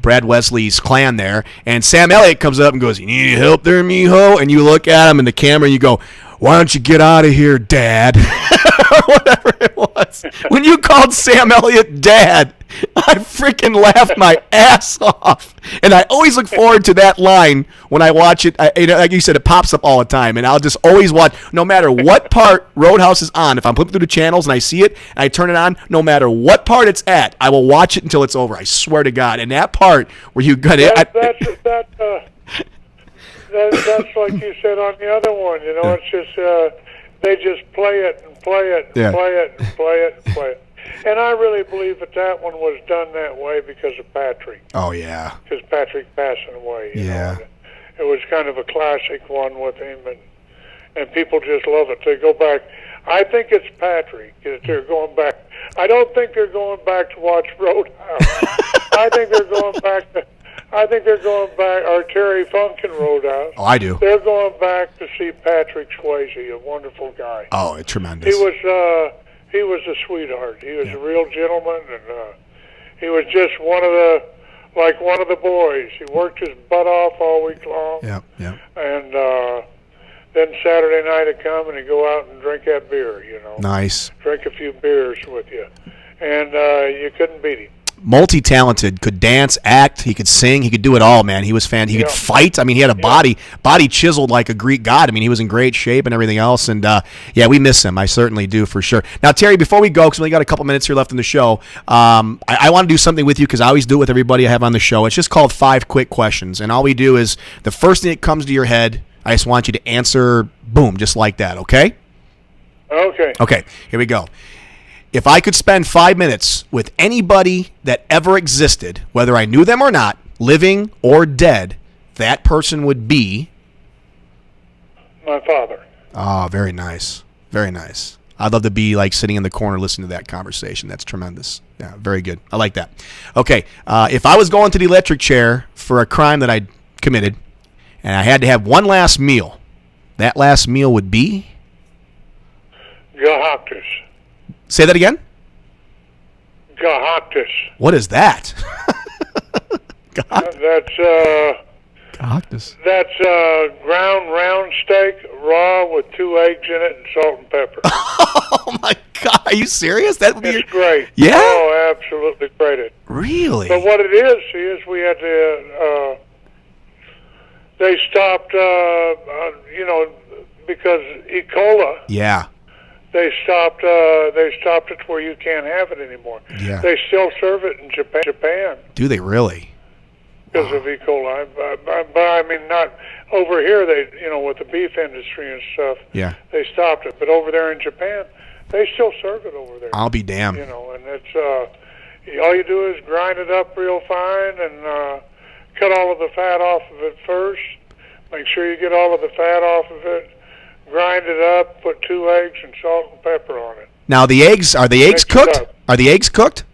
Brad Wesley's clan there, and Sam Elliott comes up and goes, "You need any help there, mijo?" And you look at him in the camera and you go, "Why don't you get out of here, Dad?" Or whatever it was. When you called Sam Elliott Dad, I freaking laughed my ass off. And I always look forward to that line when I watch it. Like you said, it pops up all the time. And I'll just always watch, no matter what part Roadhouse is on. If I'm flipping through the channels and I see it, and I turn it on, no matter what part it's at, I will watch it until it's over. I swear to God. And that part where you got it. That's like you said on the other one. It's just they just play it and play it and Yeah. play it and play it and play it. And I really believe that one was done that way because of Patrick. Oh, yeah. Because Patrick passing away. You know? It was kind of a classic one with him, and people just love it. They go back. I think it's Patrick. They're going back. I don't think they're going back to watch Roadhouse. I think they're going back, or Terry Funk in Roadhouse. Oh, I do. They're going back to see Patrick Swayze, a wonderful guy. Oh, it's tremendous. He was a sweetheart. He was a real gentleman, and he was just one of the boys. He worked his butt off all week long. Yeah. And then Saturday night he'd come and he'd go out and drink that beer, Nice. Drink a few beers with you. And you couldn't beat him. multi-talented, could dance, act, he could sing, he could do it all, man. He was he could fight. I mean, he had a body chiseled like a Greek god. I mean, he was in great shape and everything else. And yeah, we miss him. I certainly do, for sure. Now, Terry, before we go, because we only got a couple minutes here left in the show, I want to do something with you, because I always do it with everybody I have on the show. It's just called 5 Quick Questions, and all we do is the first thing that comes to your head, I just want you to answer, boom, just like that. Okay? Okay, here we go. If I could spend 5 minutes with anybody that ever existed, whether I knew them or not, living or dead, that person would be? My father. Oh, very nice. Very nice. I'd love to be like sitting in the corner listening to that conversation. That's tremendous. Yeah, very good. I like that. Okay, if I was going to the electric chair for a crime that I committed, and I had to have one last meal, that last meal would be? Gahaktis. Say that again? Gahaktis. What is that? That's ground round steak, raw, with 2 eggs in it and salt and pepper. Oh my God! Are you serious? That would be great. Yeah. Oh, absolutely great. Really? But what it is we had to. They stopped. Because E. coli. Yeah. They stopped it where you can't have it anymore. Yeah. They still serve it in Japan. Do they really? Because of E. coli. But I mean, not over here. They, with the beef industry and stuff. Yeah. They stopped it. But over there in Japan, they still serve it over there. I'll be damned. And it's all you do is grind it up real fine and cut all of the fat off of it first. Make sure you get all of the fat off of it. Grind it up, put 2 eggs and salt and pepper on it. Now, are the eggs cooked? Are the eggs cooked?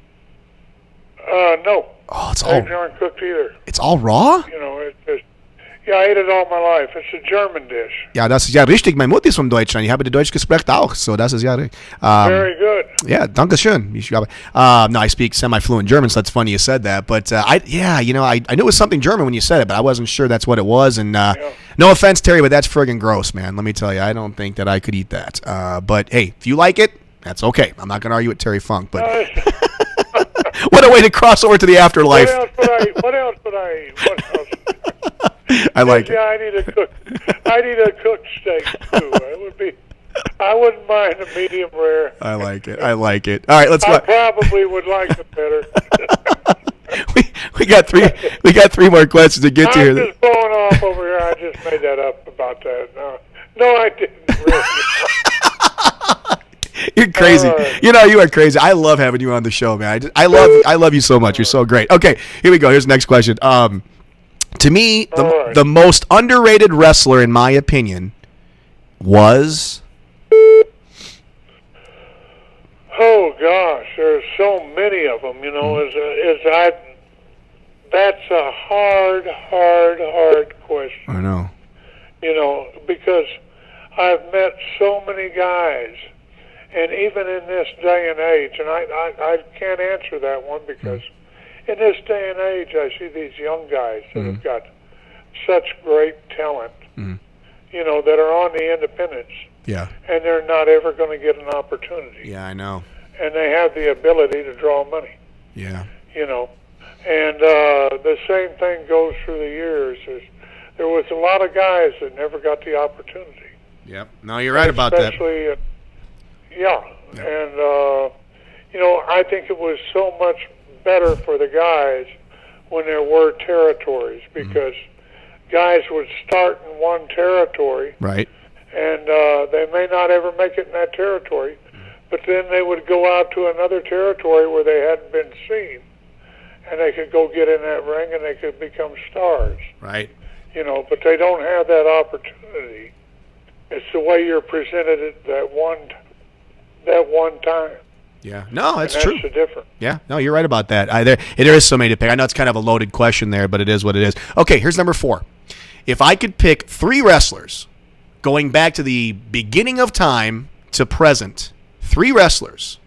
No. Oh, eggs aren't cooked either. It's all raw? I ate it all my life. It's a German dish. Ja, das ist ja richtig. Meine Mutter ist von Deutschland. Ich habe die Deutsch gesprochen auch. So, das ist ja richtig. Very good. Yeah, danke schön. No, I speak semi-fluent German, so that's funny you said that. But, I knew it was something German when you said it, but I wasn't sure that's what it was. And no offense, Terry, but that's friggin' gross, man. Let me tell you, I don't think that I could eat that. But, hey, if you like it, that's okay. I'm not going to argue with Terry Funk, but what a way to cross over to the afterlife. What else would I eat? I like it. Yeah, I need a cooked steak too. It would be. I wouldn't mind a medium rare. I like it. All right, let's go. I probably would like it better. we got 3 more questions to get to here. I'm just blowing off over here. I just made that up about that. No, I didn't really. You're crazy. You are crazy. I love having you on the show, man. I love you so much. You're so great. Okay, here we go. Here's the next question. To me, the most underrated wrestler, in my opinion, was... Oh, gosh, there's so many of them, that's a hard question. I know. Because I've met so many guys, and even in this day and age, and I can't answer that one because... In this day and age, I see these young guys that have got such great talent, that are on the independents. Yeah. And they're not ever going to get an opportunity. Yeah, I know. And they have the ability to draw money. Yeah. And the same thing goes through the years. There was a lot of guys that never got the opportunity. Yep. No, you're right about that. Especially, and, I think it was so much better for the guys when there were territories, because guys would start in one territory, right, and they may not ever make it in that territory, but then they would go out to another territory where they hadn't been seen, and they could go get in that ring and they could become stars. Right. But they don't have that opportunity. It's the way you're presented at that one time. Yeah, no, that's true. That's the difference. Yeah, no, you're right about that. There is so many to pick. I know it's kind of a loaded question there, but it is what it is. Okay, here's number 4. If I could pick 3 wrestlers going back to the beginning of time to present, 3 wrestlers,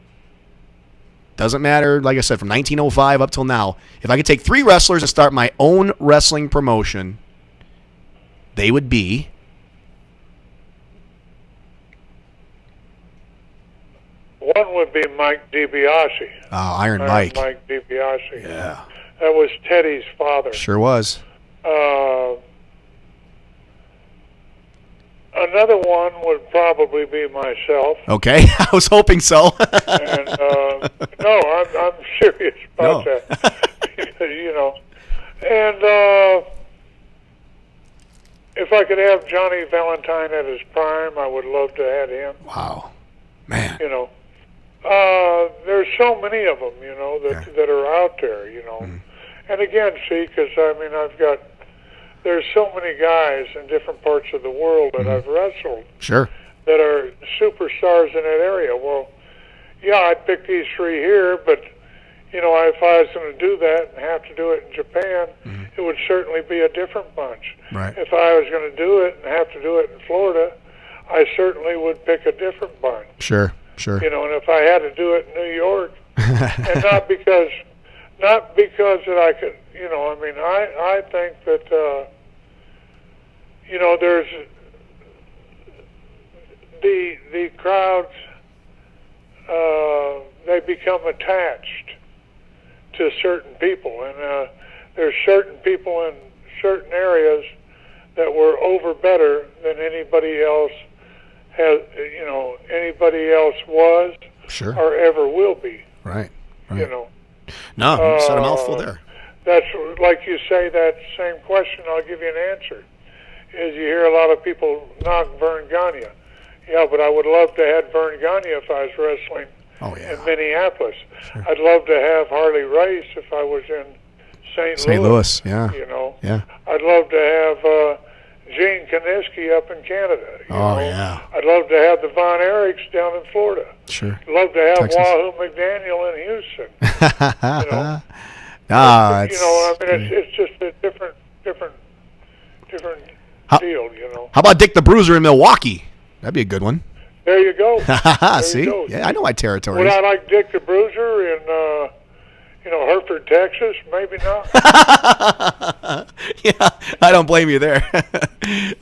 doesn't matter, like I said, from 1905 up till now, if I could take 3 wrestlers and start my own wrestling promotion, they would be... one would be Mike DiBiase. Oh, Iron Mike. Mike DiBiase. Yeah. That was Teddy's father. Sure was. Another one would probably be myself. Okay, I was hoping so. And no, I'm serious about that. You know, and if I could have Johnny Valentine at his prime, I would love to have him. Wow, man. You know, there's so many of them, you know, that are out there, you know. And again, see, because I mean, there's so many guys in different parts of the world that I've wrestled. Sure. That are superstars in that area. Well, yeah, I'd pick these three here, but you know, if I was going to do that and have to do it in Japan, it would certainly be a different bunch. Right. If I was going to do it and have to do it in Florida, I certainly would pick a different bunch. Sure. You know, and if I had to do it in New York, and not because that I could, you know, I mean, I think that, you know, there's the crowds, they become attached to certain people, and there's certain people in certain areas that were over better than anybody else has, you know, anybody else was or ever will be. Right. You know. No, you said a mouthful there. That's like you say that same question. I'll give you an answer. Is you hear a lot of people knock Vern Gagne. Yeah, but I would love to have Vern Gagne if I was wrestling in Minneapolis. Sure. I'd love to have Harley Race if I was in St. Louis. Yeah. You know. Yeah. I'd love to have Gene Kaniski up in Canada. You know? Yeah. I'd love to have the Von Erichs down in Florida. Sure. I'd love to have Wahoo McDaniel in Houston. You know. It's, you know, I mean, it's just a different deal, you know. How about Dick the Bruiser in Milwaukee? That'd be a good one. There you go. See? Yeah, I know my territories. Would I like Dick the Bruiser in, you know, Hereford, Texas? Maybe not. Yeah, I don't blame you there.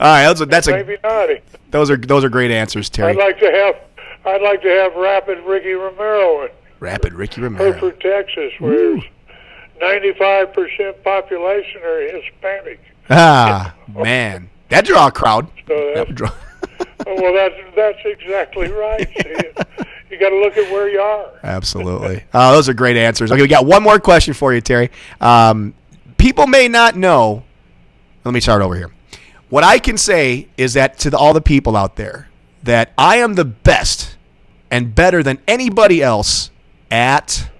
All right, maybe not. Those are great answers, Terry. I'd like to have Rapid Ricky Romero in Hereford, Texas, where 95% population are Hispanic. Man, that'd draw a crowd. So that would draw. Well, that's exactly right. See, you got to look at where you are. Absolutely. Those are great answers. Okay, we got one more question for you, Terry. People may not know. Let me start over here. What I can say is that to all the people out there, that I am the best and better than anybody else at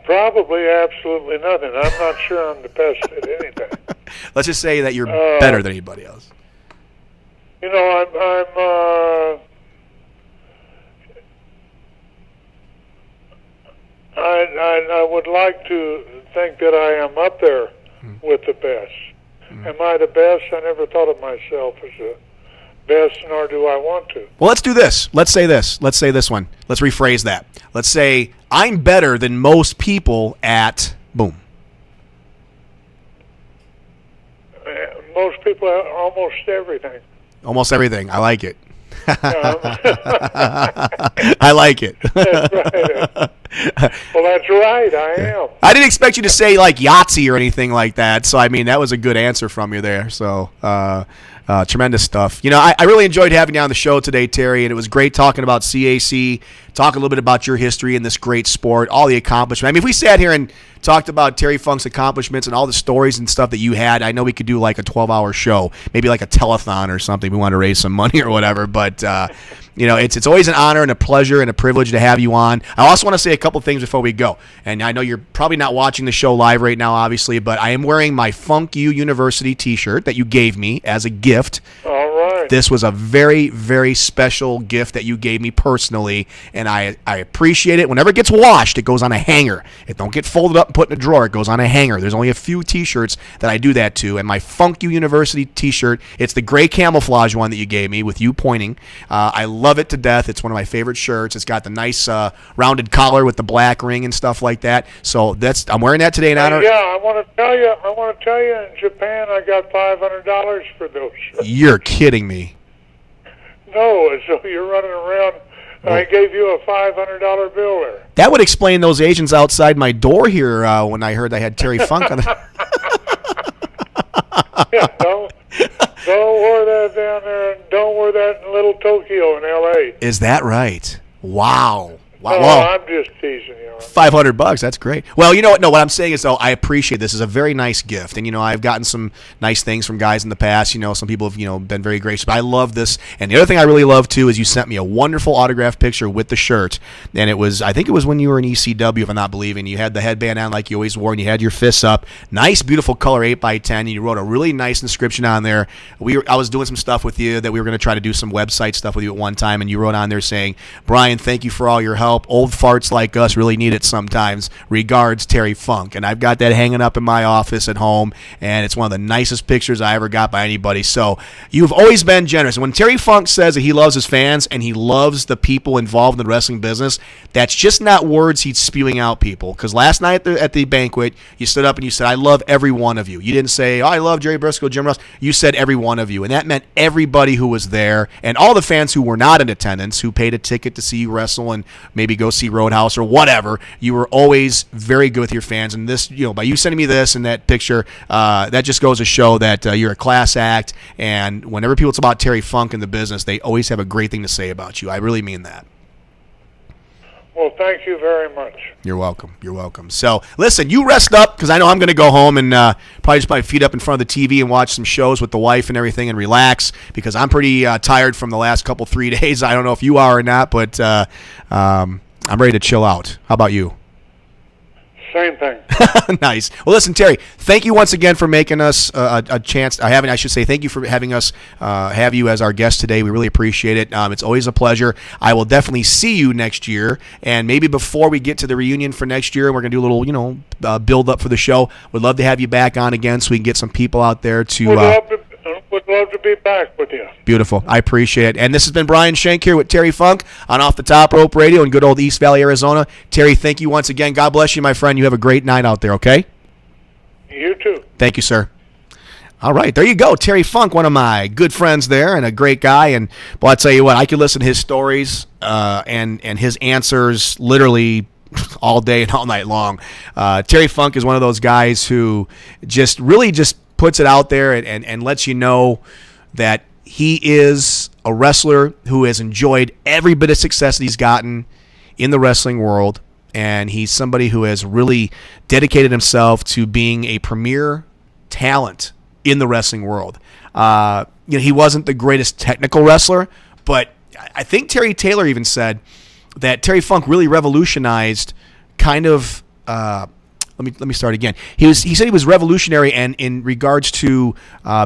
probably absolutely nothing. I'm not sure I'm the best at anything. Let's just say that you're better than anybody else. You know, I would like to think that I am up there with the best. Am I the best? I never thought of myself as the best, nor do I want to. Well, let's do this. Let's say this. Let's say this one. Let's rephrase that. Let's say I'm better than most people at boom. Most people, almost everything. Almost everything. I like it. I like it. That's right. Well, that's right. I am. I didn't expect you to say like Yahtzee or anything like that. So, I mean, that was a good answer from you there. So, tremendous stuff. You know, I really enjoyed having you on the show today, Terry, and it was great talking about CAC, talking a little bit about your history in this great sport, all the accomplishments. I mean, if we sat here and talked about Terry Funk's accomplishments and all the stories and stuff that you had, I know we could do like a 12-hour show, maybe like a telethon or something. We want to raise some money or whatever, but you know, it's always an honor and a pleasure and a privilege to have you on. I also want to say a couple things before we go. And I know you're probably not watching the show live right now, obviously, but I am wearing my Funk U University t-shirt that you gave me as a gift. All right. right. This was a very, very special gift that you gave me personally, and I appreciate it. Whenever it gets washed, it goes on a hanger. It don't get folded up and put in a drawer. It goes on a hanger. There's only a few T-shirts that I do that to, and my Funk You University T-shirt, it's the gray camouflage one that you gave me with you pointing. I love it to death. It's one of my favorite shirts. It's got the nice rounded collar with the black ring and stuff like that. So I'm wearing that today in honor. Yeah, I want to tell you, in Japan, I got $500 for those shirts. You're kidding me. No, so you're running around. I gave you a $500 bill there. That would explain those Asians outside my door here when I heard I had Terry Funk on the... Yeah, don't wear that down there, and don't wear that in Little Tokyo in L.A. Is that right? Wow. No, Wow. I'm just teasing you. $500, that's great. Well, you know what? No, what I'm saying is, though, I appreciate this. It's a very nice gift. And, I've gotten some nice things from guys in the past. Some people have, been very gracious. But I love this. And the other thing I really love, too, is you sent me a wonderful autographed picture with the shirt. And I think it was when you were in ECW, if I'm not believing. You had the headband on like you always wore, and you had your fists up. Nice, beautiful color 8x10. And you wrote a really nice inscription on there. I was doing some stuff with you that we were going to try to do some website stuff with you at one time. And you wrote on there saying, Brian, thank you for all your help. Old farts like us really need it sometimes. Regards, Terry Funk. And I've got that hanging up in my office at home, and it's one of the nicest pictures I ever got by anybody. So you've always been generous. And when Terry Funk says that he loves his fans and he loves the people involved in the wrestling business, that's just not words he's spewing out, people. Because last night at the banquet, you stood up and you said, I love every one of you. You didn't say, I love Jerry Briscoe, Jim Ross. You said every one of you. And that meant everybody who was there and all the fans who were not in attendance, who paid a ticket to see you wrestle and maybe go see Roadhouse or whatever. You were always very good with your fans, and this, by you sending me this and that picture, that just goes to show that you're a class act, and whenever people talk about Terry Funk in the business, they always have a great thing to say about you. I really mean that. Well, thank you very much. You're welcome. You're welcome. So, listen, you rest up, because I know I'm going to go home and probably just put my feet up in front of the TV and watch some shows with the wife and everything and relax, because I'm pretty tired from the last 3 days. I don't know if you are or not, but I'm ready to chill out. How about you? Same thing. Nice. Well, listen, Terry, thank you once again for making us a chance. I should say thank you for having us have you as our guest today. We really appreciate it. It's always a pleasure. I will definitely see you next year, and maybe before we get to the reunion for next year, we're going to do a little, build up for the show. Would love to have you back on again so we can get some people out there to... Would love to be back with you. Beautiful. I appreciate it. And this has been Brian Schenk here with Terry Funk on Off the Top Rope Radio in good old East Valley, Arizona. Terry, thank you once again. God bless you, my friend. You have a great night out there, okay? You too. Thank you, sir. All right, there you go. Terry Funk, one of my good friends there and a great guy. And, well, I tell you what, I could listen to his stories and his answers literally all day and all night long. Terry Funk is one of those guys who just puts it out there and lets you know that he is a wrestler who has enjoyed every bit of success that he's gotten in the wrestling world, and he's somebody who has really dedicated himself to being a premier talent in the wrestling world. He wasn't the greatest technical wrestler, but I think Terry Taylor even said that Terry Funk really revolutionized kind of Let me start again. He said he was revolutionary and in regards to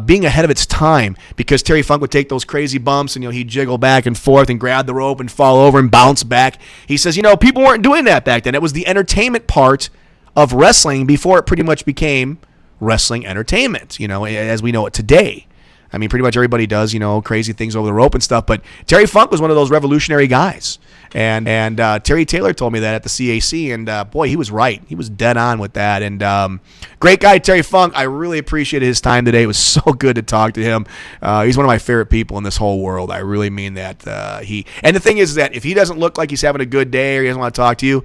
being ahead of its time, because Terry Funk would take those crazy bumps and he'd jiggle back and forth and grab the rope and fall over and bounce back. He says people weren't doing that back then. It was the entertainment part of wrestling before it pretty much became wrestling entertainment. As we know it today. I mean, pretty much everybody does, crazy things over the rope and stuff. But Terry Funk was one of those revolutionary guys. And Terry Taylor told me that at the CAC. And, boy, he was right. He was dead on with that. And great guy, Terry Funk. I really appreciated his time today. It was so good to talk to him. He's one of my favorite people in this whole world. I really mean that. And the thing is that if he doesn't look like he's having a good day or he doesn't want to talk to you,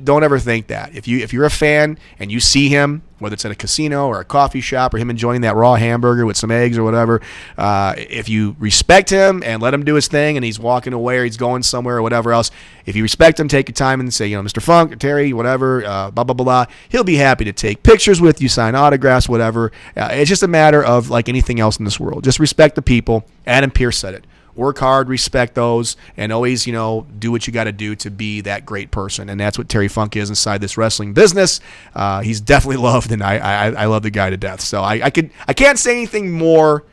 don't ever think that. If you're a fan and you see him, whether it's at a casino or a coffee shop or him enjoying that raw hamburger with some eggs or whatever, if you respect him and let him do his thing and he's walking away or he's going somewhere or whatever else, if you respect him, take your time and say, Mr. Funk, or Terry, whatever, blah, blah, blah, he'll be happy to take pictures with you, sign autographs, whatever. It's just a matter of like anything else in this world. Just respect the people. Adam Pearce said it. Work hard, respect those, and always, do what you got to do to be that great person. And that's what Terry Funk is inside this wrestling business. He's definitely loved, and I love the guy to death. So I can't say anything more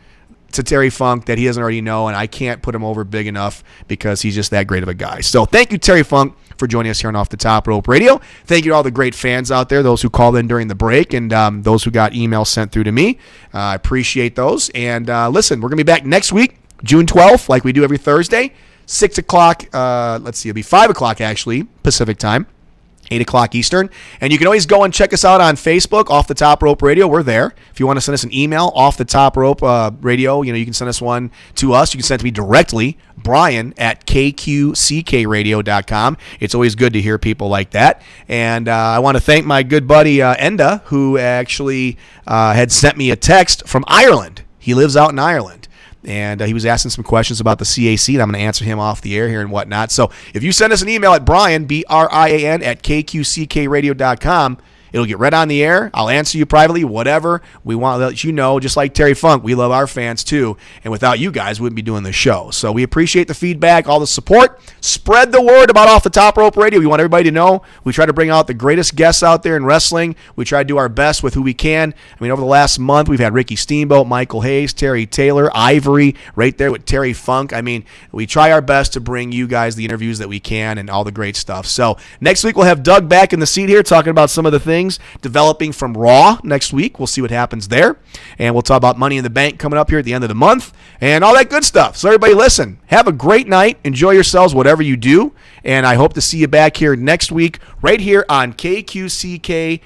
to Terry Funk that he doesn't already know, and I can't put him over big enough because he's just that great of a guy. So thank you, Terry Funk, for joining us here on Off the Top Rope Radio. Thank you to all the great fans out there, those who called in during the break, and those who got emails sent through to me. I appreciate those. And listen, we're going to be back next week, June 12th, like we do every Thursday, 6 o'clock. It'll be 5 o'clock, actually, Pacific time. 8 o'clock Eastern. And you can always go and check us out on Facebook, Off the Top Rope Radio. We're there. If you want to send us an email, Off the Top Rope Radio, you can send us one to us. You can send it to me directly, Brian at KQCKRadio.com. It's always good to hear people like that. And I want to thank my good buddy Enda, who actually had sent me a text from Ireland. He lives out in Ireland. And he was asking some questions about the CAC, and I'm going to answer him off the air here and whatnot. So if you send us an email at Brian, BRIAN, at KQCKRadio.com, it'll get read on the air. I'll answer you privately, whatever. We want to let you know, just like Terry Funk, we love our fans too. And without you guys, we wouldn't be doing this show. So we appreciate the feedback, all the support. Spread the word about Off the Top Rope Radio. We want everybody to know. We try to bring out the greatest guests out there in wrestling. We try to do our best with who we can. I mean, over the last month, we've had Ricky Steamboat, Michael Hayes, Terry Taylor, Ivory, right there with Terry Funk. I mean, we try our best to bring you guys the interviews that we can and all the great stuff. So next week, we'll have Doug back in the seat here talking about some of the things developing from Raw next week. We'll see what happens there. And we'll talk about Money in the Bank coming up here at the end of the month and all that good stuff. So everybody listen, have a great night. Enjoy yourselves, whatever you do. And I hope to see you back here next week right here on KQCK.com.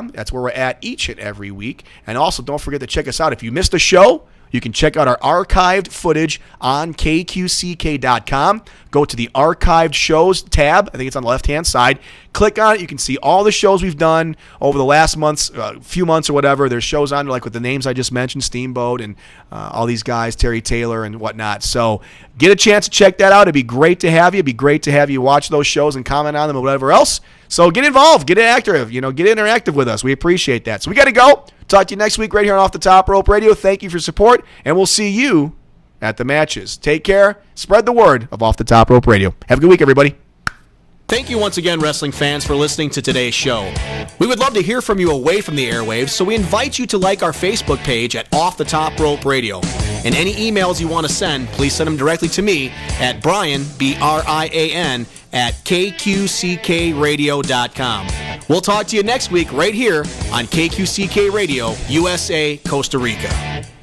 That's where we're at each and every week. And also don't forget to check us out. If you missed a show, you can check out our archived footage on KQCK.com. Go to the archived shows tab. I think it's on the left-hand side. Click on it. You can see all the shows we've done over the last months, few months or whatever. There's shows on there like with the names I just mentioned, Steamboat and all these guys, Terry Taylor and whatnot. So get a chance to check that out. It'd be great to have you. It'd be great to have you watch those shows and comment on them or whatever else. So get involved. Get active. Get interactive with us. We appreciate that. So we got to go. Talk to you next week right here on Off the Top Rope Radio. Thank you for your support, and we'll see you at the matches. Take care. Spread the word of Off the Top Rope Radio. Have a good week, everybody. Thank you once again, wrestling fans, for listening to today's show. We would love to hear from you away from the airwaves, so we invite you to like our Facebook page at Off the Top Rope Radio. And any emails you want to send, please send them directly to me at Brian, BRIAN, at KQCKRadio.com. We'll talk to you next week right here on KQCK Radio, USA, Costa Rica.